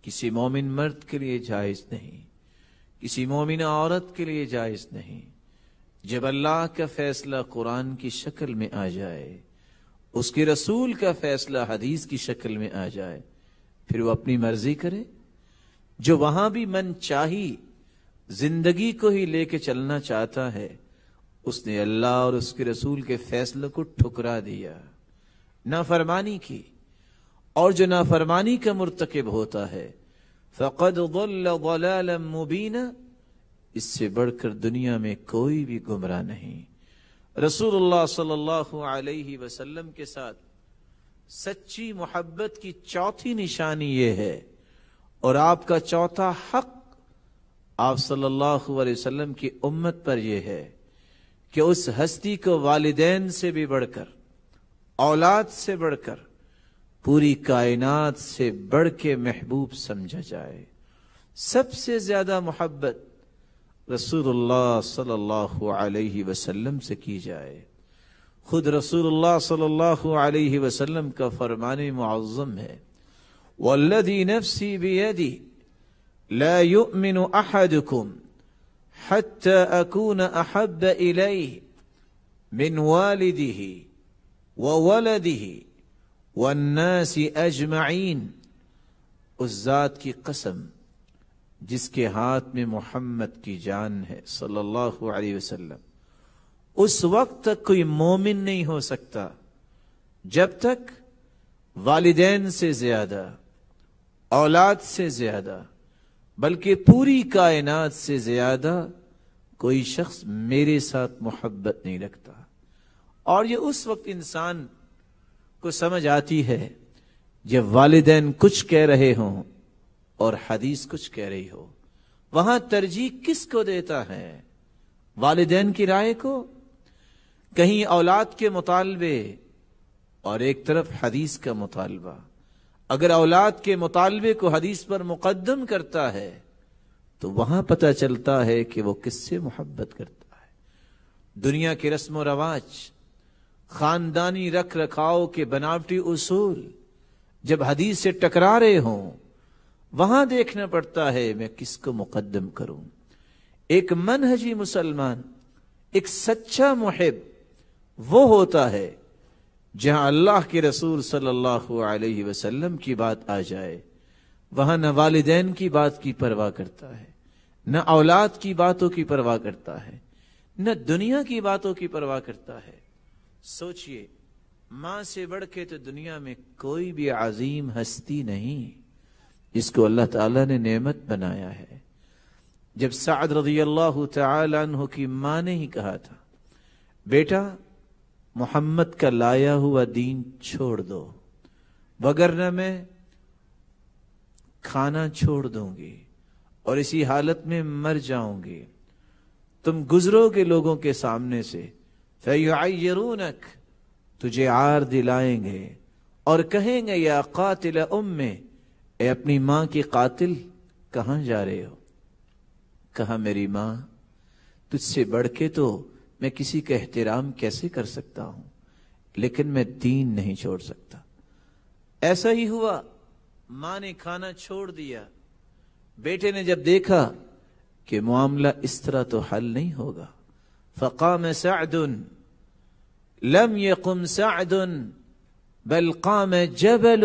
کسی مومن مرد کے لیے جائز نہیں، کسی مومن عورت کے لیے جائز نہیں، جب اللہ کا فیصلہ قرآن کی شکل میں آ جائے، اس کے رسول کا فیصلہ حدیث کی شکل میں آ جائے، پھر وہ اپنی مرضی کرے۔ جو وہاں بھی من چاہی زندگی کو ہی لے کے چلنا چاہتا ہے، اس نے اللہ اور اس کے رسول کے فیصلے کو ٹھکرا دیا، نافرمانی کی، اور جو نافرمانی کا مرتکب ہوتا ہے فقد ضل ضلالا مبینا، اس سے بڑھ کر دنیا میں کوئی بھی گمراہ نہیں۔ رسول اللہ صلی اللہ علیہ وسلم کے ساتھ سچی محبت کی چوتھی نشانی یہ ہے، اور آپ کا چوتھا حق آپ صلی اللہ علیہ وسلم کی امت پر یہ ہے کہ اس ہستی کو والدین سے بھی بڑھ کر، اولاد سے بڑھ کر، پوری کائنات سے بڑھ کے محبوب سمجھا جائے۔ سب سے زیادہ محبت رسول اللہ صلی اللہ علیہ وسلم سے کی جائے۔ خود رسول اللہ صلی اللہ علیہ وسلم کا فرمان معظم ہے والذی نفسی بیدی لا یؤمن احدکم حتی اکون احب الیہ من والدہ وولدہ والناس اجمعین۔ اس ذات کی قسم جس کے ہاتھ میں محمد کی جان ہے صلی اللہ علیہ وسلم، اس وقت تک کوئی مومن نہیں ہو سکتا جب تک والدین سے زیادہ، اولاد سے زیادہ، بلکہ پوری کائنات سے زیادہ کوئی شخص میرے ساتھ محبت نہیں رکھتا۔ اور یہ اس وقت انسان کو سمجھ آتی ہے جب والدین کچھ کہہ رہے ہوں اور حدیث کچھ کہہ رہی ہو۔ وہاں ترجیح کس کو دیتا ہے؟ والدین کی رائے کو؟ کہیں اولاد کے مطالبے اور ایک طرف حدیث کا مطالبہ۔ اگر اولاد کے مطالبے کو حدیث پر مقدم کرتا ہے تو وہاں پتہ چلتا ہے کہ وہ کس سے محبت کرتا ہے۔ دنیا کے رسم و رواج، خاندانی رکھ رکھاؤ کے بناوٹی اصول جب حدیث سے ٹکرا رہے ہوں، وہاں دیکھنا پڑتا ہے میں کس کو مقدم کروں۔ ایک منہجی مسلمان، ایک سچا محب وہ ہوتا ہے جہاں اللہ کے رسول صلی اللہ علیہ وسلم کی بات آ جائے، وہاں نہ والدین کی بات کی پرواہ کرتا ہے، نہ اولاد کی باتوں کی پرواہ کرتا ہے، نہ دنیا کی باتوں کی پرواہ کرتا ہے۔ سوچئے، ماں سے بڑھ کے تو دنیا میں کوئی بھی عظیم ہستی نہیں جس کو اللہ تعالیٰ نے نعمت بنایا ہے۔ جب سعد رضی اللہ تعالی عنہ کی ماں نے ہی کہا تھا، بیٹا محمد کا لایا ہوا دین چھوڑ دو، وگرنہ میں کھانا چھوڑ دوں گی اور اسی حالت میں مر جاؤں گی، تم گزرو گے لوگوں کے سامنے سے، فَيُعَيِّرُونَكَ، تجھے عار دلائیں گے اور کہیں گے یا قاتل اُمِّ، اے اپنی ماں کی قاتل کہاں جا رہے ہو؟ کہا میری ماں تجھ سے بڑھ کے تو میں کسی کا احترام کیسے کر سکتا ہوں، لیکن میں دین نہیں چھوڑ سکتا۔ ایسا ہی ہوا، ماں نے کھانا چھوڑ دیا۔ بیٹے نے جب دیکھا کہ معاملہ اس طرح تو حل نہیں ہوگا، فقام سعد، لم يقم سعد بل قام جبل،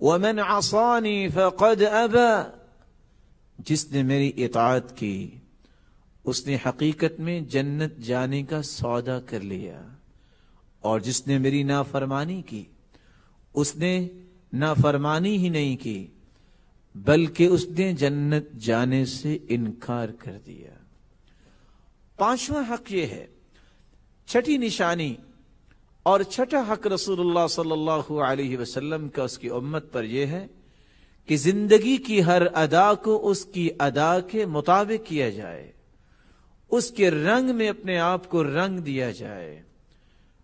وَمَنْ عَصَانِي فَقَدْ أَبَى، جس نے میری اطاعت کی اس نے حقیقت میں جنت جانے کا سودا کر لیا، اور جس نے میری نافرمانی کی اس نے نافرمانی ہی نہیں کی بلکہ اس نے جنت جانے سے انکار کر دیا۔ پانچواں حق یہ ہے، چھٹی نشانی اور چھٹا حق رسول اللہ صلی اللہ علیہ وسلم کا اس کی امت پر یہ ہے کہ زندگی کی ہر ادا کو اس کی ادا کے مطابق کیا جائے، اس کے رنگ میں اپنے آپ کو رنگ دیا جائے۔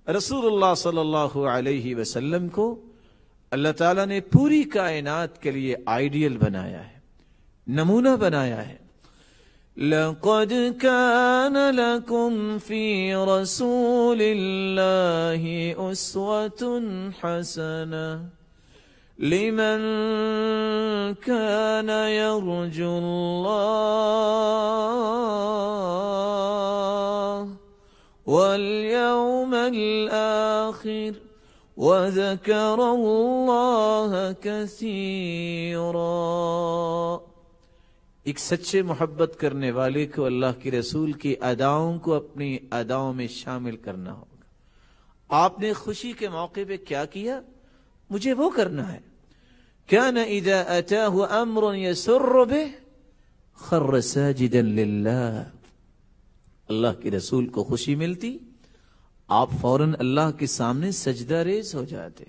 رسول اللہ صلی اللہ علیہ وسلم کو اللہ تعالیٰ نے پوری کائنات کے لیے آئیڈیل بنایا ہے، نمونہ بنایا ہے۔ لَقَدْ كَانَ لَكُمْ فِي رَسُولِ اللَّهِ أُسْوَةٌ حَسَنَةٌ لِمَنْ كَانَ يَرْجُو اللَّهَ وَالْيَوْمَ الْآخِرَ وَذَكَرَ اللَّهَ كَثِيرًا۔ ایک سچے محبت کرنے والے کو اللہ کے رسول کی اداؤں کو اپنی اداؤں میں شامل کرنا ہوگا۔ آپ نے خوشی کے موقع پہ کیا کیا، مجھے وہ کرنا ہے۔ كَانَ إِذَا أَتَاهُ أَمْرٌ يَسُرُّ بِهِ خَرَّ سَاجِدًا لِلَّهِ، اللہ کے رسول کو خوشی ملتی آپ فوراً اللہ کے سامنے سجدہ ریز ہو جاتے۔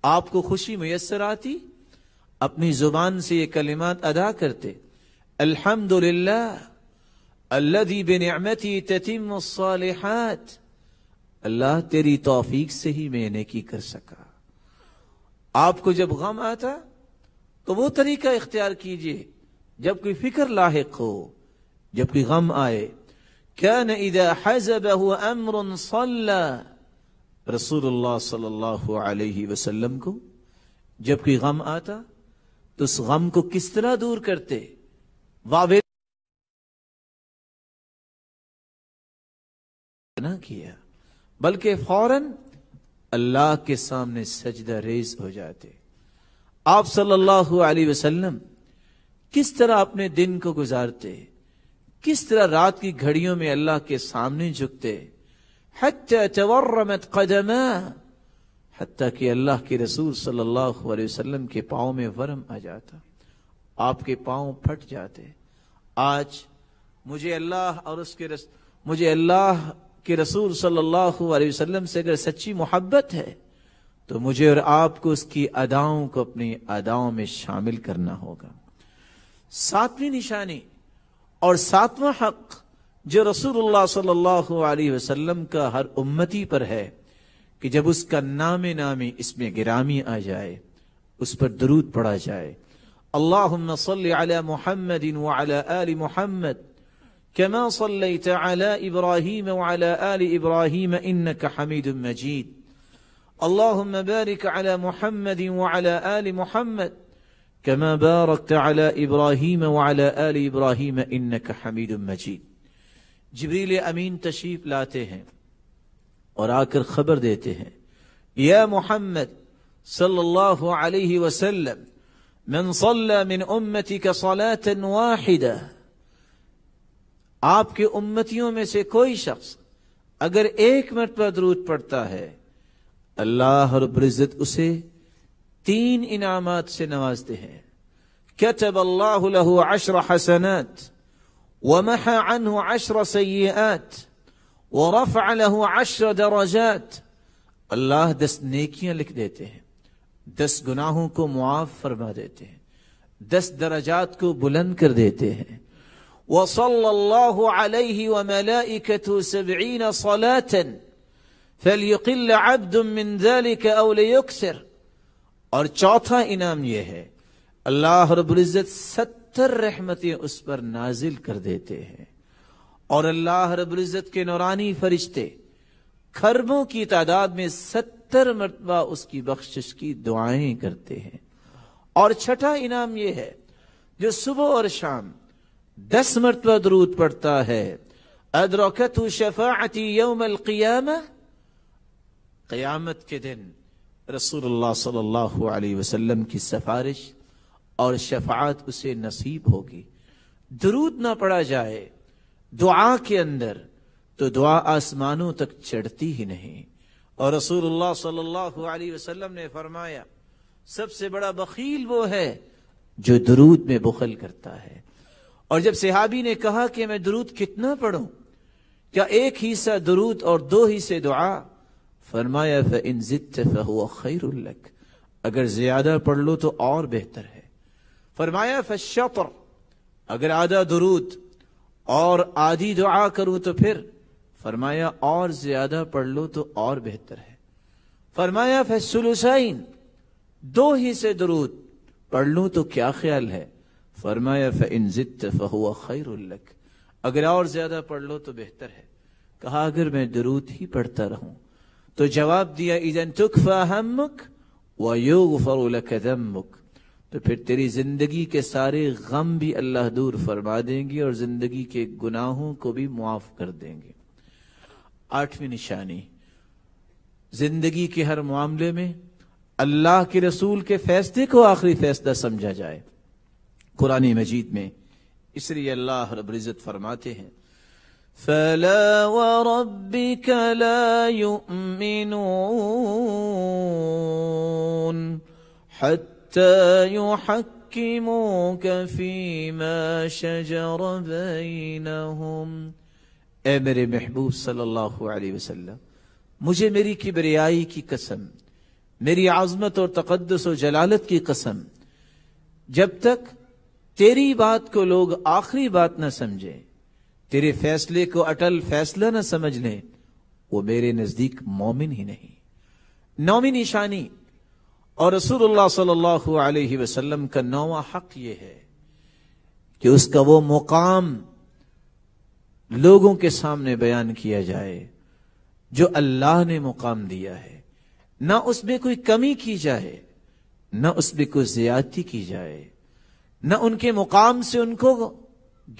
آپ کو خوشی میسر آتی اپنی زبان سے یہ کلمات ادا کرتے، الحمدللہ الذی بنعمتی تتم الصالحات، اللہ تیری توفیق سے ہی میں نیکی کر سکا۔ آپ کو جب غم آتا تو وہ طریقہ اختیار کیجئے، جب کوئی فکر لاحق ہو، جب کوئی غم آئے، كان اذا حزبه امر صلى، رسول اللہ صلی اللہ علیہ وسلم کو جب کوئی غم آتا تو اس غم کو کس طرح دور کرتے، نہ کیا بلکہ فوراً اللہ کے سامنے سجدہ ریز ہو جاتے۔ آپ صلی اللہ علیہ وسلم کس طرح اپنے دن کو گزارتے، کس طرح رات کی گھڑیوں میں اللہ کے سامنے جھکتے، حتی تورمت قدماہ، حتیٰ کہ اللہ کے رسول صلی اللہ علیہ وسلم کے پاؤں میں ورم آ جاتا، آپ کے پاؤں پھٹ جاتے۔ آج مجھے اللہ کے رسول صلی اللہ علیہ وسلم سے اگر سچی محبت ہے تو مجھے اور آپ کو اس کی اداؤں کو اپنی اداؤں میں شامل کرنا ہوگا۔ ساتویں نشانی اور ساتواں حق جو رسول اللہ صلی اللہ علیہ وسلم کا ہر امتی پر ہے کہ جب اس کا نام نامی اس میں گرامی آ جائے، اس پر درود پڑھا جائے، اللہم صلی علی محمد وعلی آل محمد كما صلیت علی ابراہیم وعلی آل ابراہیم انک حمید مجید، اللہم بارک علی محمد وعلی آل محمد كما باركت على ابراہیم وعلى آل ابراہیم انک حمید مجید۔ جبریل امین تشریف لاتے ہیں اور آ کر خبر دیتے ہیں، یا محمد صلی اللہ علیہ وسلم من صلى من امتك صلاة واحدة، آپ کے امتیوں میں سے کوئی شخص اگر ایک مرتبہ درود پڑھتا ہے، اللہ رب العزت اسے 3 انعامات سے نوازتے ہیں۔ كتب اللہ له 10 حسنات ومحى عنه 10 سیئات ورفع له 10 درجات، اللہ 10 نیکیاں لکھ دیتے ہیں، 10 گناہوں کو معاف فرما دیتے ہیں، 10 درجات کو بلند کر دیتے ہیں۔ وصلى الله عليه وملائكته 70 صلاة فليقل عبد من ذلك أو ليكثر، اور چوتھا انعام یہ ہے اللہ رب العزت 70 رحمتیں اس پر نازل کر دیتے ہیں، اور اللہ رب العزت کے نورانی فرشتے کھربوں کی تعداد میں 70 مرتبہ اس کی بخشش کی دعائیں کرتے ہیں۔ اور چھٹا انعام یہ ہے جو صبح اور شام 10 مرتبہ درود پڑھتا ہے، ادرکتہ شفاعتی یوم القیامہ، قیامت کے دن رسول اللہ صلی اللہ علیہ وسلم کی سفارش اور شفاعت اسے نصیب ہوگی۔ درود نہ پڑھا جائے دعا کے اندر تو دعا آسمانوں تک چڑھتی ہی نہیں۔ اور رسول اللہ صلی اللہ علیہ وسلم نے فرمایا سب سے بڑا بخیل وہ ہے جو درود میں بخل کرتا ہے۔ اور جب صحابی نے کہا کہ میں درود کتنا پڑھوں، کیا ایک حصہ درود اور 2 حصے دعا؟ فرمایا فَإِن زِدْتَ فَهُوَ خَيْرٌ لَكَ، اگر زیادہ پڑھ لو تو اور بہتر ہے۔ فرمایا فَالشَّطْرُ، اگر آدھا درود اور آدھی دعا کروں تو پھر؟ فرمایا اور زیادہ پڑھ لو تو اور بہتر ہے۔ فرمایا فَالثُّلُثَيْن، 2 حصے درود پڑھ لوں تو کیا خیال ہے؟ فرمایا فَإِن زِدْتَ فَهُوَ خَيْرٌ لَكَ، اگر اور زیادہ پڑھ لو تو بہتر ہے۔ کہا اگر میں درود ہی پڑھتا رہوں تو جواب دیا اِذَن تُكْفَى هَمُّكَ وَيُغْفَرُ لَكَ ذَنبُكَ، تو پھر تیری زندگی کے سارے غم بھی اللہ دور فرما دیں گے اور زندگی کے گناہوں کو بھی معاف کر دیں گے۔ 8ویں نشانی، زندگی کے ہر معاملے میں اللہ کے رسول کے فیصلے کو آخری فیصلہ سمجھا جائے۔ قرآن مجید میں اس لیے اللہ رب العزت فرماتے ہیں فَلَا وَرَبِّكَ لَا يُؤْمِنُونَ حَتَّى يُحَكِّمُوكَ فِي مَا شَجَرَ بَيْنَهُمْ۔ اے میرے محبوب صلی اللہ علیہ وسلم، مجھے میری کبریائی کی قسم، میری عظمت اور تقدس و جلالت کی قسم، جب تک تیری بات کو لوگ آخری بات نہ سمجھیں، تیرے فیصلے کو اٹل فیصلہ نہ سمجھ لیں، وہ میرے نزدیک مومن ہی نہیں۔ 9ویں نشانی اور رسول اللہ صلی اللہ علیہ وسلم کا 9واں حق یہ ہے کہ اس کا وہ مقام لوگوں کے سامنے بیان کیا جائے جو اللہ نے مقام دیا ہے، نہ اس میں کوئی کمی کی جائے، نہ اس میں کوئی زیادتی کی جائے، نہ ان کے مقام سے ان کو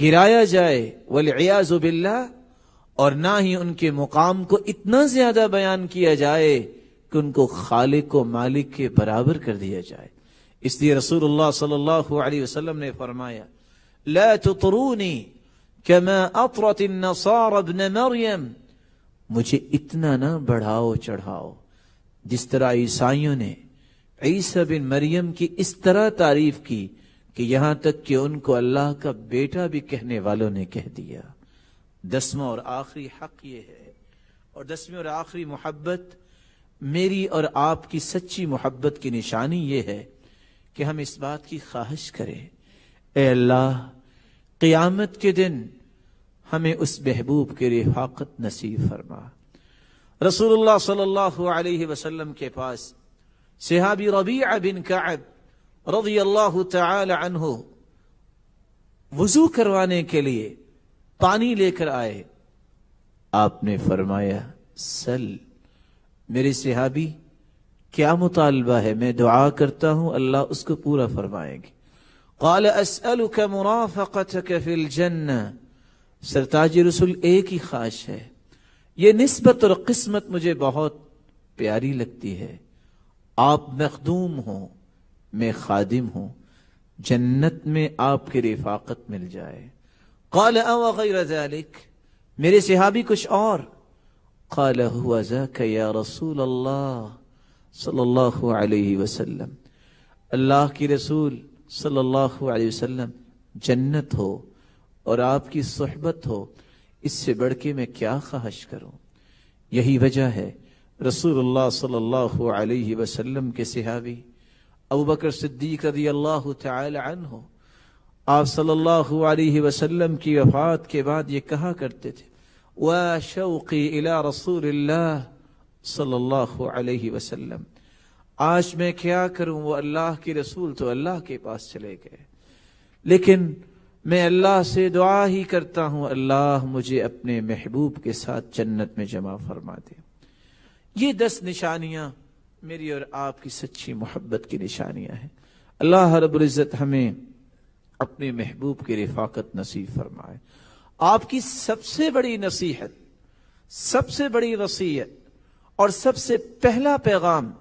گرایا جائے والعیاذ باللہ، اور نہ ہی ان کے مقام کو اتنا زیادہ بیان کیا جائے کہ ان کو خالق و مالک کے برابر کر دیا جائے۔ اس لیے رسول اللہ صلی اللہ علیہ وسلم نے فرمایا لا تطرونی كما اطرت النصارى ابن مریم، مجھے اتنا نہ بڑھاؤ چڑھاؤ جس طرح عیسائیوں نے عیسیٰ بن مریم کی اس طرح تعریف کی کہ یہاں تک کہ ان کو اللہ کا بیٹا بھی کہنے والوں نے کہہ دیا۔ 10واں اور آخری حق یہ ہے، اور 10ویں اور آخری محبت، میری اور آپ کی سچی محبت کی نشانی یہ ہے کہ ہم اس بات کی خواہش کریں اے اللہ قیامت کے دن ہمیں اس محبوب کی رفاقت نصیب فرما۔ رسول اللہ صلی اللہ علیہ وسلم کے پاس صحابی ربیعہ بن کعب رضی اللہ تعالی عنہ وضو کروانے کے لیے پانی لے کر آئے۔ آپ نے فرمایا سل، میرے صحابی کیا مطالبہ ہے؟ میں دعا کرتا ہوں اللہ اس کو پورا فرمائیں گے۔ قال اسألك مرافقتك في الجنہ، سرتاج رسول ایک ہی خواہش ہے، یہ نسبت اور قسمت مجھے بہت پیاری لگتی ہے، آپ مخدوم ہوں میں خادم ہوں، جنت میں آپ کی رفاقت مل جائے۔ قال او غیر ذلك، میرے صحابی کچھ اور؟ قال هو ذاك یا رسول اللہ صلی اللہ علیہ وسلم، اللہ کی رسول صلی اللہ علیہ وسلم، جنت ہو اور آپ کی صحبت ہو، اس سے بڑھ کے میں کیا خواہش کروں؟ یہی وجہ ہے رسول اللہ صلی اللہ علیہ وسلم کے صحابی ابوبکر صدیق رضی اللہ تعالی عنہ آپ صلی اللہ علیہ وسلم کی وفات کے بعد یہ کہا کرتے تھے وَشَوْقِي إِلَىٰ رَسُولِ اللَّهِ صلی اللہ علیہ وسلم، آج میں کیا کروں، وہ اللہ کے رسول تو اللہ کے پاس چلے گئے، لیکن میں اللہ سے دعا ہی کرتا ہوں اللہ مجھے اپنے محبوب کے ساتھ جنت میں جمع فرما دے۔ یہ 10 نشانیاں میری اور آپ کی سچی محبت کی نشانیاں ہیں۔ اللہ رب العزت ہمیں اپنے محبوب کی رفاقت نصیب فرمائے۔ آپ کی سب سے بڑی نصیحت، سب سے بڑی وصیت اور سب سے پہلا پیغام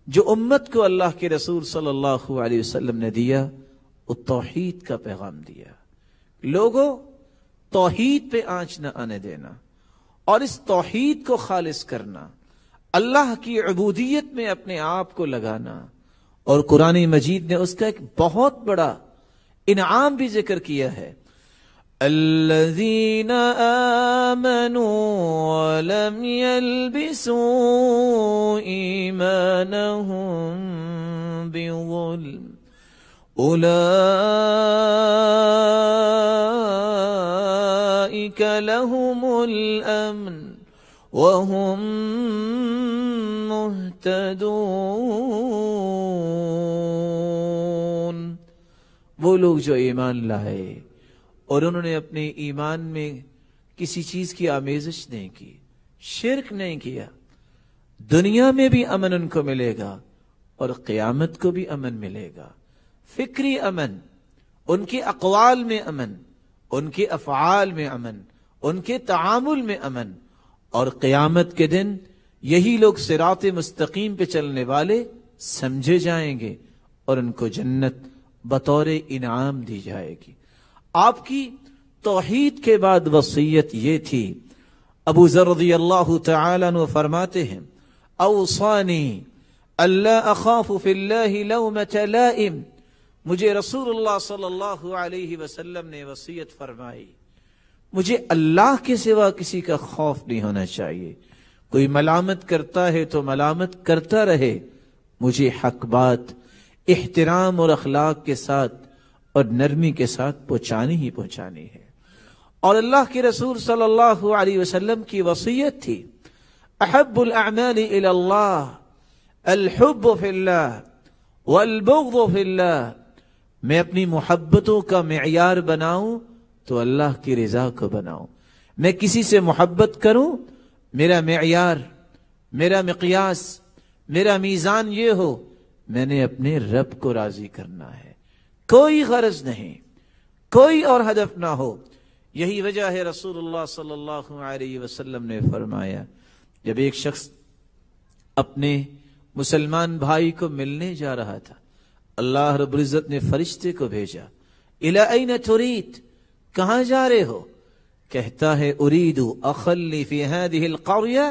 جو امت کو اللہ کے رسول صلی اللہ علیہ وسلم نے دیا وہ توحید کا پیغام دیا. لوگوں، توحید پہ آنچ نہ آنے دینا اور اس توحید کو خالص کرنا، اللہ کی عبودیت میں اپنے آپ کو لگانا. اور قرآن مجید نے اس کا ایک بہت بڑا انعام بھی ذکر کیا ہے. الذین آمنوا ولم يلبسوا ایمانهم بظلم اولئک لهم الامن وهم مہتدون. وہ لوگ جو ایمان لائے اور انہوں نے اپنے ایمان میں کسی چیز کی آمیزش نہیں کی، شرک نہیں کیا، دنیا میں بھی امن ان کو ملے گا اور قیامت کو بھی امن ملے گا. فکری امن، ان کے اقوال میں امن، ان کے افعال میں امن، ان کے تعامل میں امن. اور قیامت کے دن یہی لوگ صراط مستقیم پہ چلنے والے سمجھے جائیں گے اور ان کو جنت بطور انعام دی جائے گی. آپ کی توحید کے بعد وصیت یہ تھی. ابو ذر رضی اللہ تعالیٰ عنہ فرماتے ہیں اوصانی الا اخاف فی اللہ لومۃ لائم. مجھے رسول اللہ صلی اللہ علیہ وسلم نے وصیت فرمائی مجھے اللہ کے سوا کسی کا خوف نہیں ہونا چاہیے. کوئی ملامت کرتا ہے تو ملامت کرتا رہے، مجھے حق بات احترام اور اخلاق کے ساتھ اور نرمی کے ساتھ پہنچانی ہی پہنچانی ہے. اور اللہ کے رسول صلی اللہ علیہ وسلم کی وصیت تھی احب الاعمال الى اللہ الحب فی اللہ والبغض فی اللہ. میں اپنی محبتوں کا معیار بناؤں تو اللہ کی رضا کو بناؤں. میں کسی سے محبت کروں، میرا معیار، میرا مقیاس، میرا میزان یہ ہو میں نے اپنے رب کو راضی کرنا ہے، کوئی غرض نہیں، کوئی اور ہدف نہ ہو. یہی وجہ ہے رسول اللہ صلی اللہ علیہ وسلم نے فرمایا جب ایک شخص اپنے مسلمان بھائی کو ملنے جا رہا تھا، اللہ رب العزت نے فرشتے کو بھیجا. الی این ترید، کہاں جا رہے ہو؟ کہتا ہے ارید اخلی فی هذه القرية،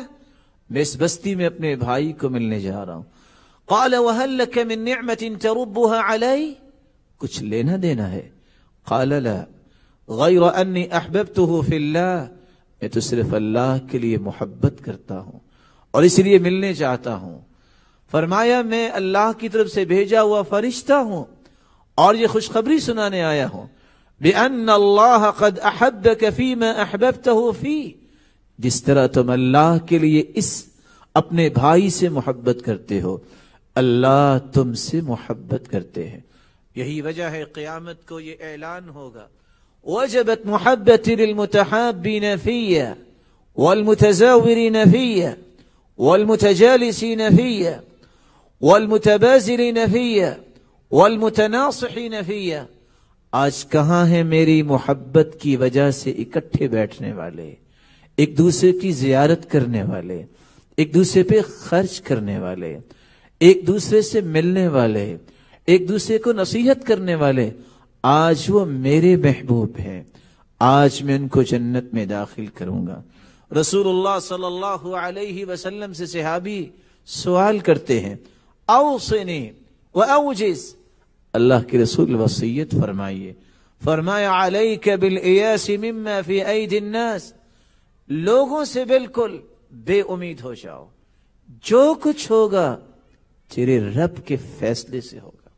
میں اس بستی میں اپنے بھائی کو ملنے جا رہا ہوں. قال وهل لك من نعمة تربها علی، کچھ لینا دینا ہے؟ قال لا غیر انی احببته فی اللہ، میں تو صرف اللہ کے لیے محبت کرتا ہوں اور اس لیے ملنے چاہتا ہوں. فرمایا میں اللہ کی طرف سے بھیجا ہوا فرشتہ ہوں اور یہ خوشخبری سنانے آیا ہوں بِأَنَّ اللَّهَ قَدْ أَحَبَّكَ فِي مَا أَحْبَبْتَهُ فِي، جس طرح تم اللہ کے لیے اس اپنے بھائی سے محبت کرتے ہو اللہ تم سے محبت کرتے ہیں. یہی وجہ ہے قیامت کو یہ اعلان ہوگا وجبت محبتی للمتحابین فی والمتزاورین فی والمتجالسین فی والمتبازلین فی والمتناصحین فی. آج کہاں ہیں میری محبت کی وجہ سے اکٹھے بیٹھنے والے، ایک دوسرے کی زیارت کرنے والے، ایک دوسرے پہ خرچ کرنے والے، ایک دوسرے سے ملنے والے، ایک دوسرے کو نصیحت کرنے والے؟ آج وہ میرے محبوب ہیں، آج میں ان کو جنت میں داخل کروں گا. رسول اللہ صلی اللہ علیہ وسلم سے صحابی سوال کرتے ہیں اوصنی واوجز، اللہ کے رسول وصیت فرمائیے. فرمایا علیک بالایاس مما فی ایدی الناس، لوگوں سے بالکل بے امید ہو جاؤ، جو کچھ ہوگا تیرے رب کے فیصلے سے ہوگا،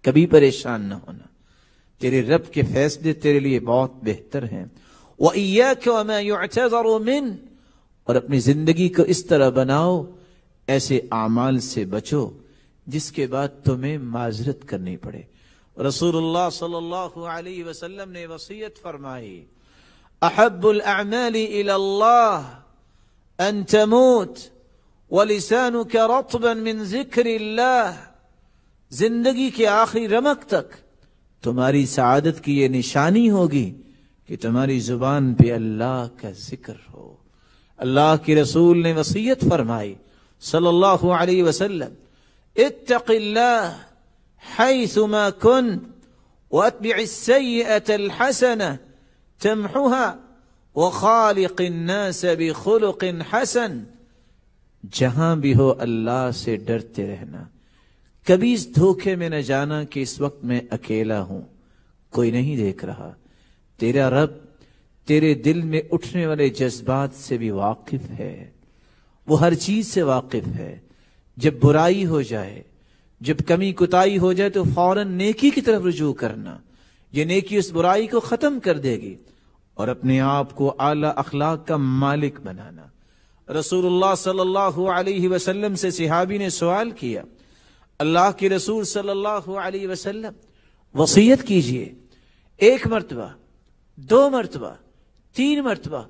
کبھی پریشان نہ ہونا، تیرے رب کے فیصلے تیرے لیے بہت بہتر ہیں. وَإِيَّاكَ وَمَا يُعْتَذَرُ مِنْ، اور اپنی زندگی کو اس طرح بناؤ ایسے اعمال سے بچو جس کے بعد تمہیں معذرت کرنی پڑے. رسول اللہ صلی اللہ علیہ وسلم نے وصیت فرمائی احب الاعمال الى اللہ ان تموت ولسانك رطبا من ذکر اللہ. زندگی کے آخری رمق تک تمہاری سعادت کی یہ نشانی ہوگی کہ تمہاری زبان پہ اللہ کا ذکر ہو. اللہ کے رسول نے وصیت فرمائی صلی اللہ علیہ وسلم اتق اللہ حیثما کنت واتبع السیئة الحسنة تمحها وخالق الناس بخلق حسن. جہاں بھی ہو اللہ سے ڈرتے رہنا. کبھی اس دھوکے میں نہ جانا کہ اس وقت میں اکیلا ہوں, کوئی نہیں دیکھ رہا. تیرا رب تیرے دل میں اٹھنے والے جذبات سے بھی واقف ہے, وہ ہر چیز سے واقف ہے. جب برائی ہو جائے, جب کمی کوتاہی ہو جائے تو فوراً نیکی کی طرف رجوع کرنا. یہ نیکی اس برائی کو ختم کر دے گی اور اپنے آپ کو اعلی اخلاق کا مالک بنانا. رسول اللہ صلی اللہ علیہ وسلم سے صحابی نے سوال کیا, اللہ کے رسول صلی اللہ علیہ وسلم وصیت کیجئے. 1 مرتبہ, 2 مرتبہ, 3 مرتبہ.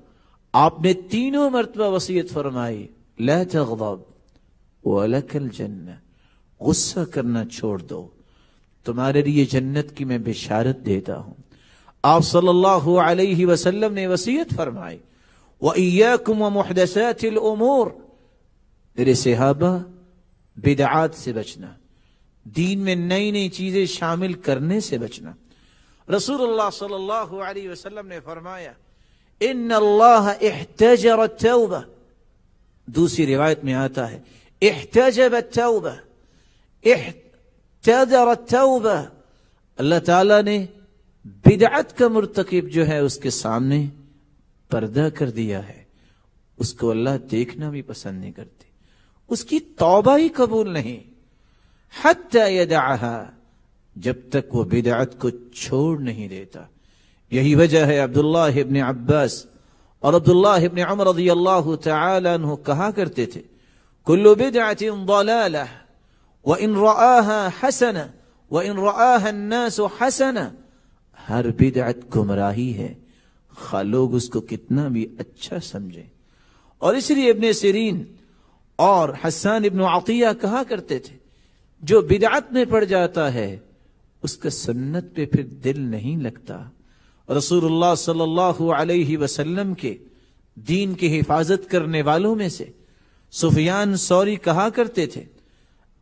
آپ نے تینوں مرتبہ وصیت فرمائی, لا تغضب ولک الجنہ, غصہ کرنا چھوڑ دو, تمہارے لیے جنت کی میں بشارت دیتا ہوں. آپ صلی اللہ علیہ وسلم نے وصیت فرمائی, وَإِيَّاكُمْ وَمُحْدَثَاتِ الْأُمُورِ, میرے صحابہ بدعات سے بچنا, دین میں نئی نئی چیزیں شامل کرنے سے بچنا. رسول اللہ صلی اللہ علیہ وسلم نے فرمایا, ان اللہ احتجر التوبہ. دوسری روایت میں آتا ہے احتجب التوبہ, احتجر التوبہ. اللہ تعالیٰ نے بدعت کا مرتکب جو ہے اس کے سامنے پردہ کر دیا ہے. اس کو اللہ دیکھنا بھی پسند نہیں کرتے, اس کی توبہ ہی قبول نہیں. حتی یدعها, جب تک وہ بدعت کو چھوڑ نہیں دیتا. یہی وجہ ہے عبداللہ ابن عباس اور عبداللہ ابن عمر رضی اللہ تعالی عنہ کہا کرتے تھے, کل بدعت ضلالہ وان رآها حسنہ وان رآها الناس حسنہ. ہر بدعت گمراہی ہے, خواہ لوگ اس کو کتنا بھی اچھا سمجھیں. اور اس لیے ابن سیرین اور حسان ابن عطیہ کہا کرتے تھے, جو بدعت میں پڑ جاتا ہے اس کا سنت پہ پھر دل نہیں لگتا. رسول اللہ صلی اللہ علیہ وسلم کے دین کی حفاظت کرنے والوں میں سے سفیان ثوری کہا کرتے تھے,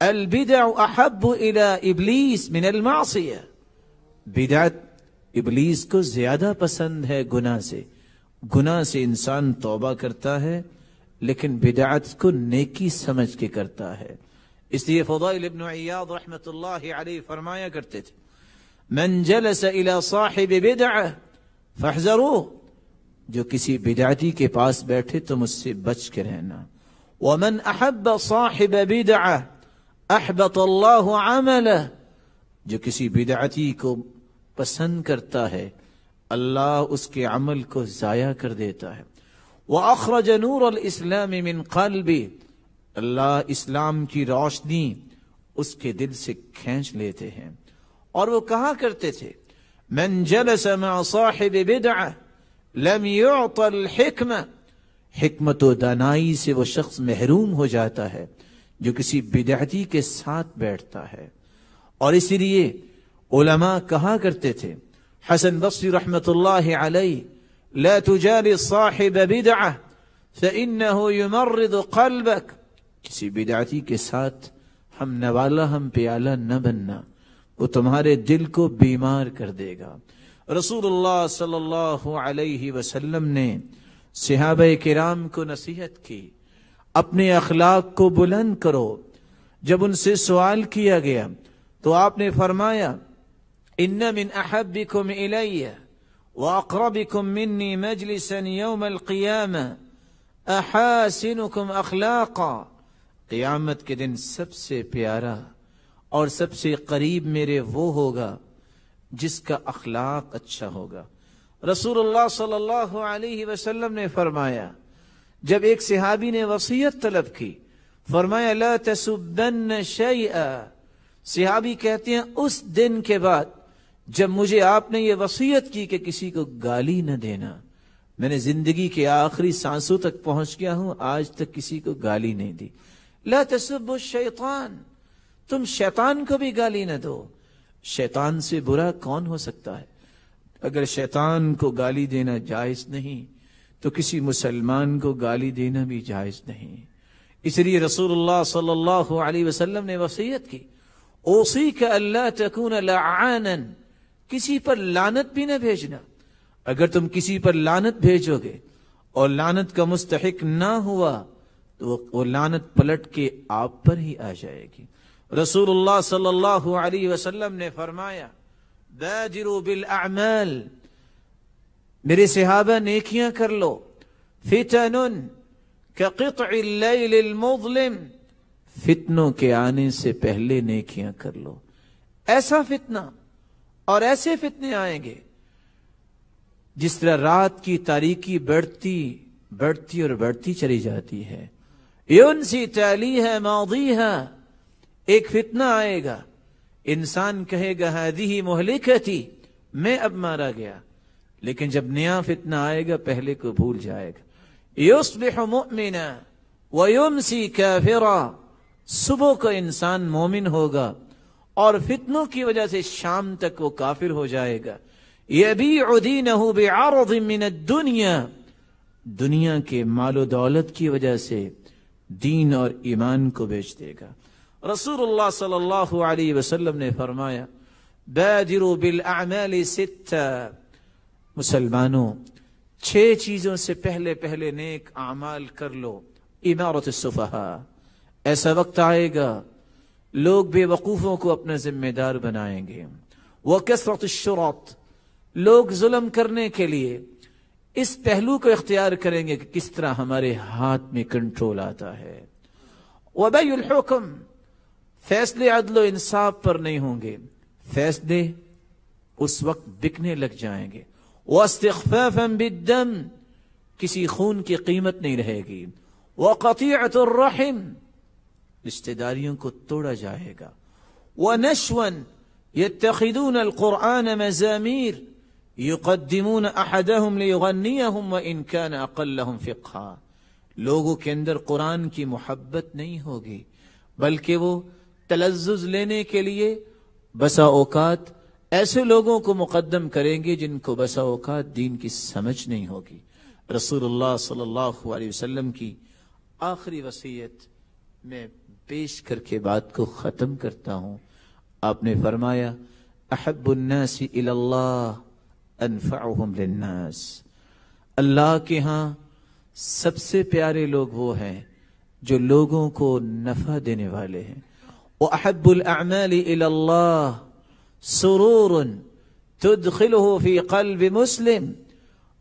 البدع احب الى ابلیس من المعصیہ. بدعت ابلیس کو زیادہ پسند ہے گناہ سے. گناہ سے انسان توبہ کرتا ہے لیکن بدعت کو نیکی سمجھ کے کرتا ہے. اس لیے فضائل ابن عیاض رحمت اللہ علیہ فرمایا کرتے تھے, من جلس الى صاحب بدعہ فاحذروه, جو کسی بدعتی کے پاس بیٹھے تم اس سے بچ کے رہنا. ومن احب صاحب بدعہ احبط اللہ عملہ, جو کسی بدعتی کو پسند کرتا ہے اللہ اس کے عمل کو ضائع کر دیتا ہے. وَأَخْرَجَ نُورَ الْإِسْلَامِ مِنْ قَلْبِ, اللہ اسلام کی روشنی اس کے دل سے کھینچ لیتے ہیں. اور وہ کہا کرتے تھے, مَنْ جَلَسَ مَعَ صَاحِبِ بِدْعَةٍ لَمْ يُعْطَ الْحِكْمَةِ, حکمت و دانائی سے وہ شخص محروم ہو جاتا ہے جو کسی بدعتی کے ساتھ بیٹھتا ہے. اور اسی لیے علماء کہا کرتے تھے, حسن بصری رحمت اللہ علیہ, لا تجالس صاحب بدعہ فإنه يمرض قلبك, کسی بدعتی کے ساتھ ہم نوالا ہم پیالہ نہ بننا, وہ تمہارے دل کو بیمار کر دے گا. رسول اللہ صلی اللہ علیہ وسلم نے صحابہ کرام کو نصیحت کی, اپنے اخلاق کو بلند کرو. جب ان سے سوال کیا گیا تو آپ نے فرمایا, ان من احبکم الی واقربکم منی مجلسا یوم القیامہ احاسنکم اخلاقا, قیامت کے دن سب سے پیارا اور سب سے قریب میرے وہ ہوگا جس کا اخلاق اچھا ہوگا. رسول اللہ صلی اللہ علیہ وسلم نے فرمایا, جب ایک صحابی نے وصیت طلب کی, فرمایا لا تسبن شیئا. صحابی کہتے ہیں اس دن کے بعد جب مجھے آپ نے یہ وصیت کی کہ کسی کو گالی نہ دینا, میں نے زندگی کے آخری سانسوں تک پہنچ گیا ہوں, آج تک کسی کو گالی نہیں دی. لا تسبوا الشیطان, تم شیطان کو بھی گالی نہ دو. شیطان سے برا کون ہو سکتا ہے؟ اگر شیطان کو گالی دینا جائز نہیں تو کسی مسلمان کو گالی دینا بھی جائز نہیں. اس لیے رسول اللہ صلی اللہ علیہ وسلم نے وصیت کی، اوصیک الا تکون لعانا، کسی پر لعنت بھی نہ بھیجنا۔ اگر تم کسی پر لعنت بھیجو گے اور لعنت کا مستحق نہ ہوا تو وہ لعنت پلٹ کے آپ پر ہی آ جائے گی۔ رسول اللہ صلی اللہ علیہ وسلم نے فرمایا بادروا بالاعمال، میرے صحابہ نیکیاں کر لو، فتن کقطع اللیل المظلم، فتنوں کے آنے سے پہلے نیکیاں کر لو۔ ایسا فتنہ اور ایسے فتنے آئیں گے جس طرح رات کی تاریکی بڑھتی اور بڑھتی چلی جاتی ہے۔ ینسی تالیہا ماضیہا، ایک فتنہ آئے گا، انسان کہے گا ہذہ مہلکتی، میں اب مارا گیا، لیکن جب نیا فتنہ آئے گا پہلے کو بھول جائے گا۔ یصبح مؤمنا ویمسی کافرا، صبح کو انسان مومن ہوگا اور فتنوں کی وجہ سے شام تک وہ کافر ہو جائے گا۔ یبیع دینہ بعرض من الدنیا، دنیا کے مال و دولت کی وجہ سے دین اور ایمان کو بیچ دے گا۔ رسول اللہ صلی اللہ علیہ وسلم نے فرمایا بادروا بالاعمال ستہ، مسلمانوں 6 چیزوں سے پہلے نیک اعمال کر لو۔ امارت السفہاء، ایسا وقت آئے گا لوگ بے وقوفوں کو اپنا ذمہ دار بنائیں گے۔ وکثرت الشرط، لوگ ظلم کرنے کے لیے اس پہلو کو اختیار کریں گے کہ کس طرح ہمارے ہاتھ میں کنٹرول آتا ہے۔ وبیع الحکم، فیصلے عدل و انصاف پر نہیں ہوں گے، فیصلے اس وقت بکنے لگ جائیں گے۔ واستخفافا بالدم، کسی خون کی قیمت نہیں رہے گی۔ وقطیعۃ الرحم، رشتہ داریوں کو توڑا جائے گا۔ ونشوا يتخذون القرآن مزامیر يقدمون احدهم ليغنيهم وان كان اقلهم فقها، لوگوں کے اندر قرآن کی محبت نہیں ہوگی بلکہ وہ تلذذ لینے کے لیے بسا اوقات ایسے لوگوں کو مقدم کریں گے جن کو بسا اوقات دین کی سمجھ نہیں ہوگی۔ رسول اللہ صلی اللہ علیہ وسلم کی آخری وصیت میں پیش کر کے بات کو ختم کرتا ہوں۔ آپ نے فرمایا احب الناس الی اللہ انفعهم للناس، اللہ کے ہاں سب سے پیارے لوگ وہ ہیں جو لوگوں کو نفع دینے والے ہیں۔ وَأَحَبُّ الْأَعْمَالِ إِلَى اللَّهِ سُرُورٌ تُدْخِلُهُ فِي قَلْبِ مُسْلِمٍ،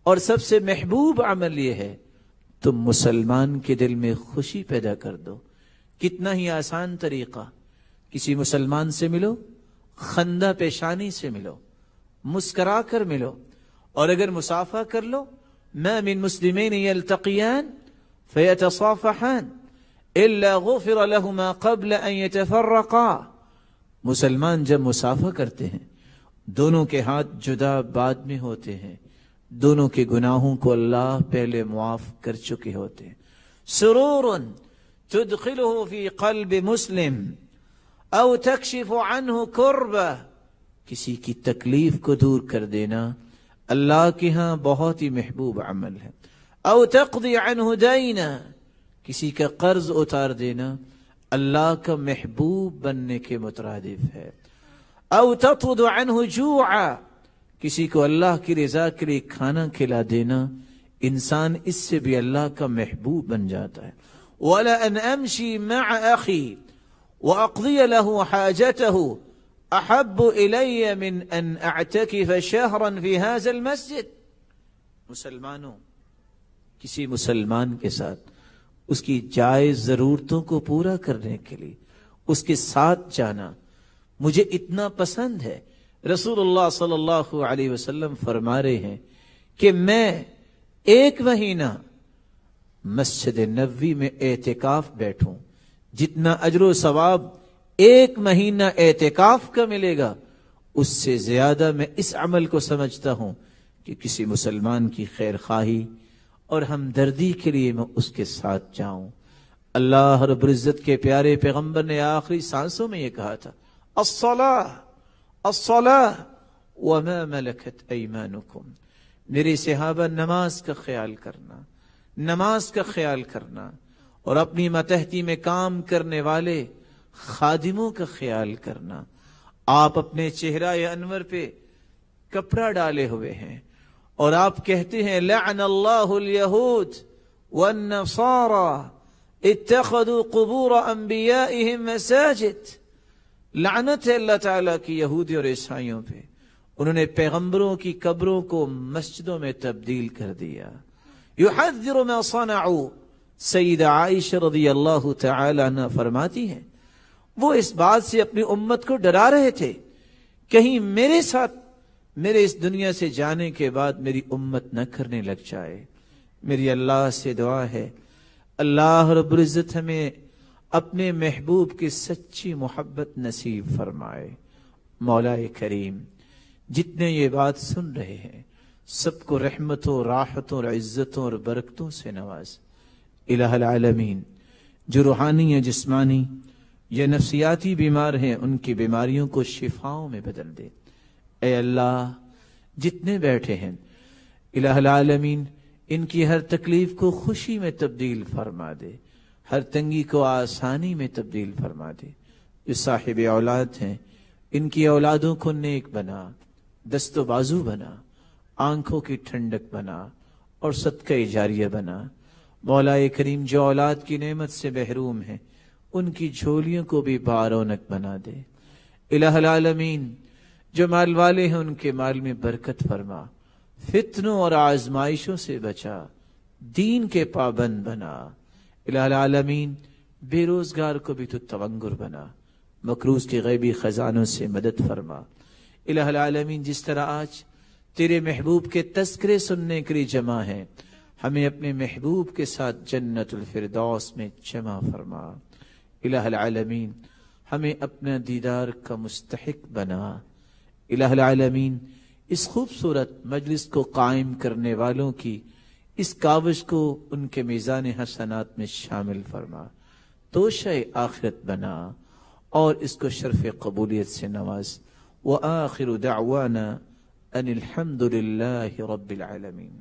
اور سب سے محبوب عمل یہ ہے تم مسلمان کے دل میں خوشی پیدا کر دو۔ کتنا ہی آسان طریقہ، کسی مسلمان سے ملو، خندہ پیشانی سے ملو، مسکرا کر ملو، اور اگر مصافحہ کر لو، ما من مسلمین یلتقیان فیتصافحان الا غفر لهما قبل ان يتفرقا، مسلمان جب مصافحہ کرتے ہیں دونوں کے ہاتھ جدا بعد میں ہوتے ہیں، دونوں کے گناہوں کو اللہ پہلے معاف کر چکے ہوتے ہیں۔ سرور تدخله في قلب مسلم او تکشف عنه کربہ، کسی کی تکلیف کو دور کر دینا اللہ کے ہاں بہت ہی محبوب عمل ہے۔ او تقضی عنہ دینا، کسی کا قرض اتار دینا اللہ کا محبوب بننے کے مترادف ہے۔ او تطرد عنہ جوعا، کسی کو اللہ کی رضا کے لیے کھانا کھلا دینا، انسان اس سے بھی اللہ کا محبوب بن جاتا ہے۔ وَلَأَنْ أَمْشِي مَعَ أَخِي وَأَقْضِيَ لَهُ حَاجَتَهُ أَحَبُّ إِلَيَّ مِنْ أَنْ أَعْتَكِفَ شَهْرًا فِي هَذَا الْمَسْجِدِ، مسلمانوں کسی مسلمان کے ساتھ اس کی جائز ضرورتوں کو پورا کرنے کے لیے اس کے ساتھ جانا مجھے اتنا پسند ہے۔ رسول اللہ صلی اللہ علیہ وسلم فرما رہے ہیں کہ میں 1 مہینہ مسجد نبوی میں اعتکاف بیٹھوں، جتنا اجر و ثواب 1 مہینہ اعتکاف کا ملے گا اس سے زیادہ میں اس عمل کو سمجھتا ہوں کہ کسی مسلمان کی خیر خواہی اور ہمدردی کے لیے میں اس کے ساتھ جاؤں۔ اللہ رب العزت کے پیارے پیغمبر نے آخری سانسوں میں یہ کہا تھا الصلاۃ وما ملکت ایمانکم، میرے صحابہ نماز کا خیال کرنا، نماز کا خیال کرنا، اور اپنی ماتحتی میں کام کرنے والے خادموں کا خیال کرنا. آپ اپنے چہرہ انور پہ کپڑا ڈالے ہوئے ہیں اور آپ کہتے ہیں لعن اللہ الیہود والنصارى اتخذوا قبور انبیائهم مساجد. لعنت ہے اللہ تعالیٰ کی یہودی اور عیسائیوں پہ، انہوں نے پیغمبروں کی قبروں کو مسجدوں میں تبدیل کر دیا. یحذر ما صنعوا. سیدہ عائشہ رضی اللہ تعالی عنہ فرماتی ہیں وہ اس بات سے اپنی امت کو ڈرا رہے تھے کہیں میرے ساتھ میرے اس دنیا سے جانے کے بعد میری امت نہ کرنے لگ جائے. میری اللہ سے دعا ہے اللہ رب العزت ہمیں اپنے محبوب کی سچی محبت نصیب فرمائے. مولا کریم جتنے یہ بات سن رہے ہیں سب کو رحمتوں راحتوں اور عزتوں اور برکتوں سے نواز. الہ العالمین جو روحانی یا جسمانی یا نفسیاتی بیمار ہیں ان کی بیماریوں کو شفاؤں میں بدل دے. اے اللہ جتنے بیٹھے ہیں الہ العالمین ان کی ہر تکلیف کو خوشی میں تبدیل فرما دے، ہر تنگی کو آسانی میں تبدیل فرما دے. جو صاحب اولاد ہیں ان کی اولادوں کو نیک بنا، دست و بازو بنا، آنکھوں کی ٹھنڈک بنا اور صدقہ جاریہ بنا. مولا کریم جو اولاد کی نعمت سے محروم ہیں ان کی جھولیوں کو بھی بارونق بنا دے. الہ العالمین جو مال والے ہیں ان کے مال میں برکت فرما، فتنوں اور آزمائشوں سے بچا، دین کے پابند بنا. الہ العالمین بے روزگار کو بھی تو تونگر بنا، مقروض کے غیبی خزانوں سے مدد فرما. الہ العالمین جس طرح آج تیرے محبوب کے تذکرے سننے کے لیے جمع ہیں ہمیں اپنے محبوب کے ساتھ جنت الفردوس میں جمع فرما. الہ العالمین ہمیں اپنا دیدار کا مستحق بنا. الہ العالمین اس خوبصورت مجلس کو قائم کرنے والوں کی اس کاوش کو ان کے میزان حسنات میں شامل فرما، توشہ آخرت بنا اور اس کو شرف قبولیت سے نواز. وآخر دعوانا ان الحمد للہ رب العالمین.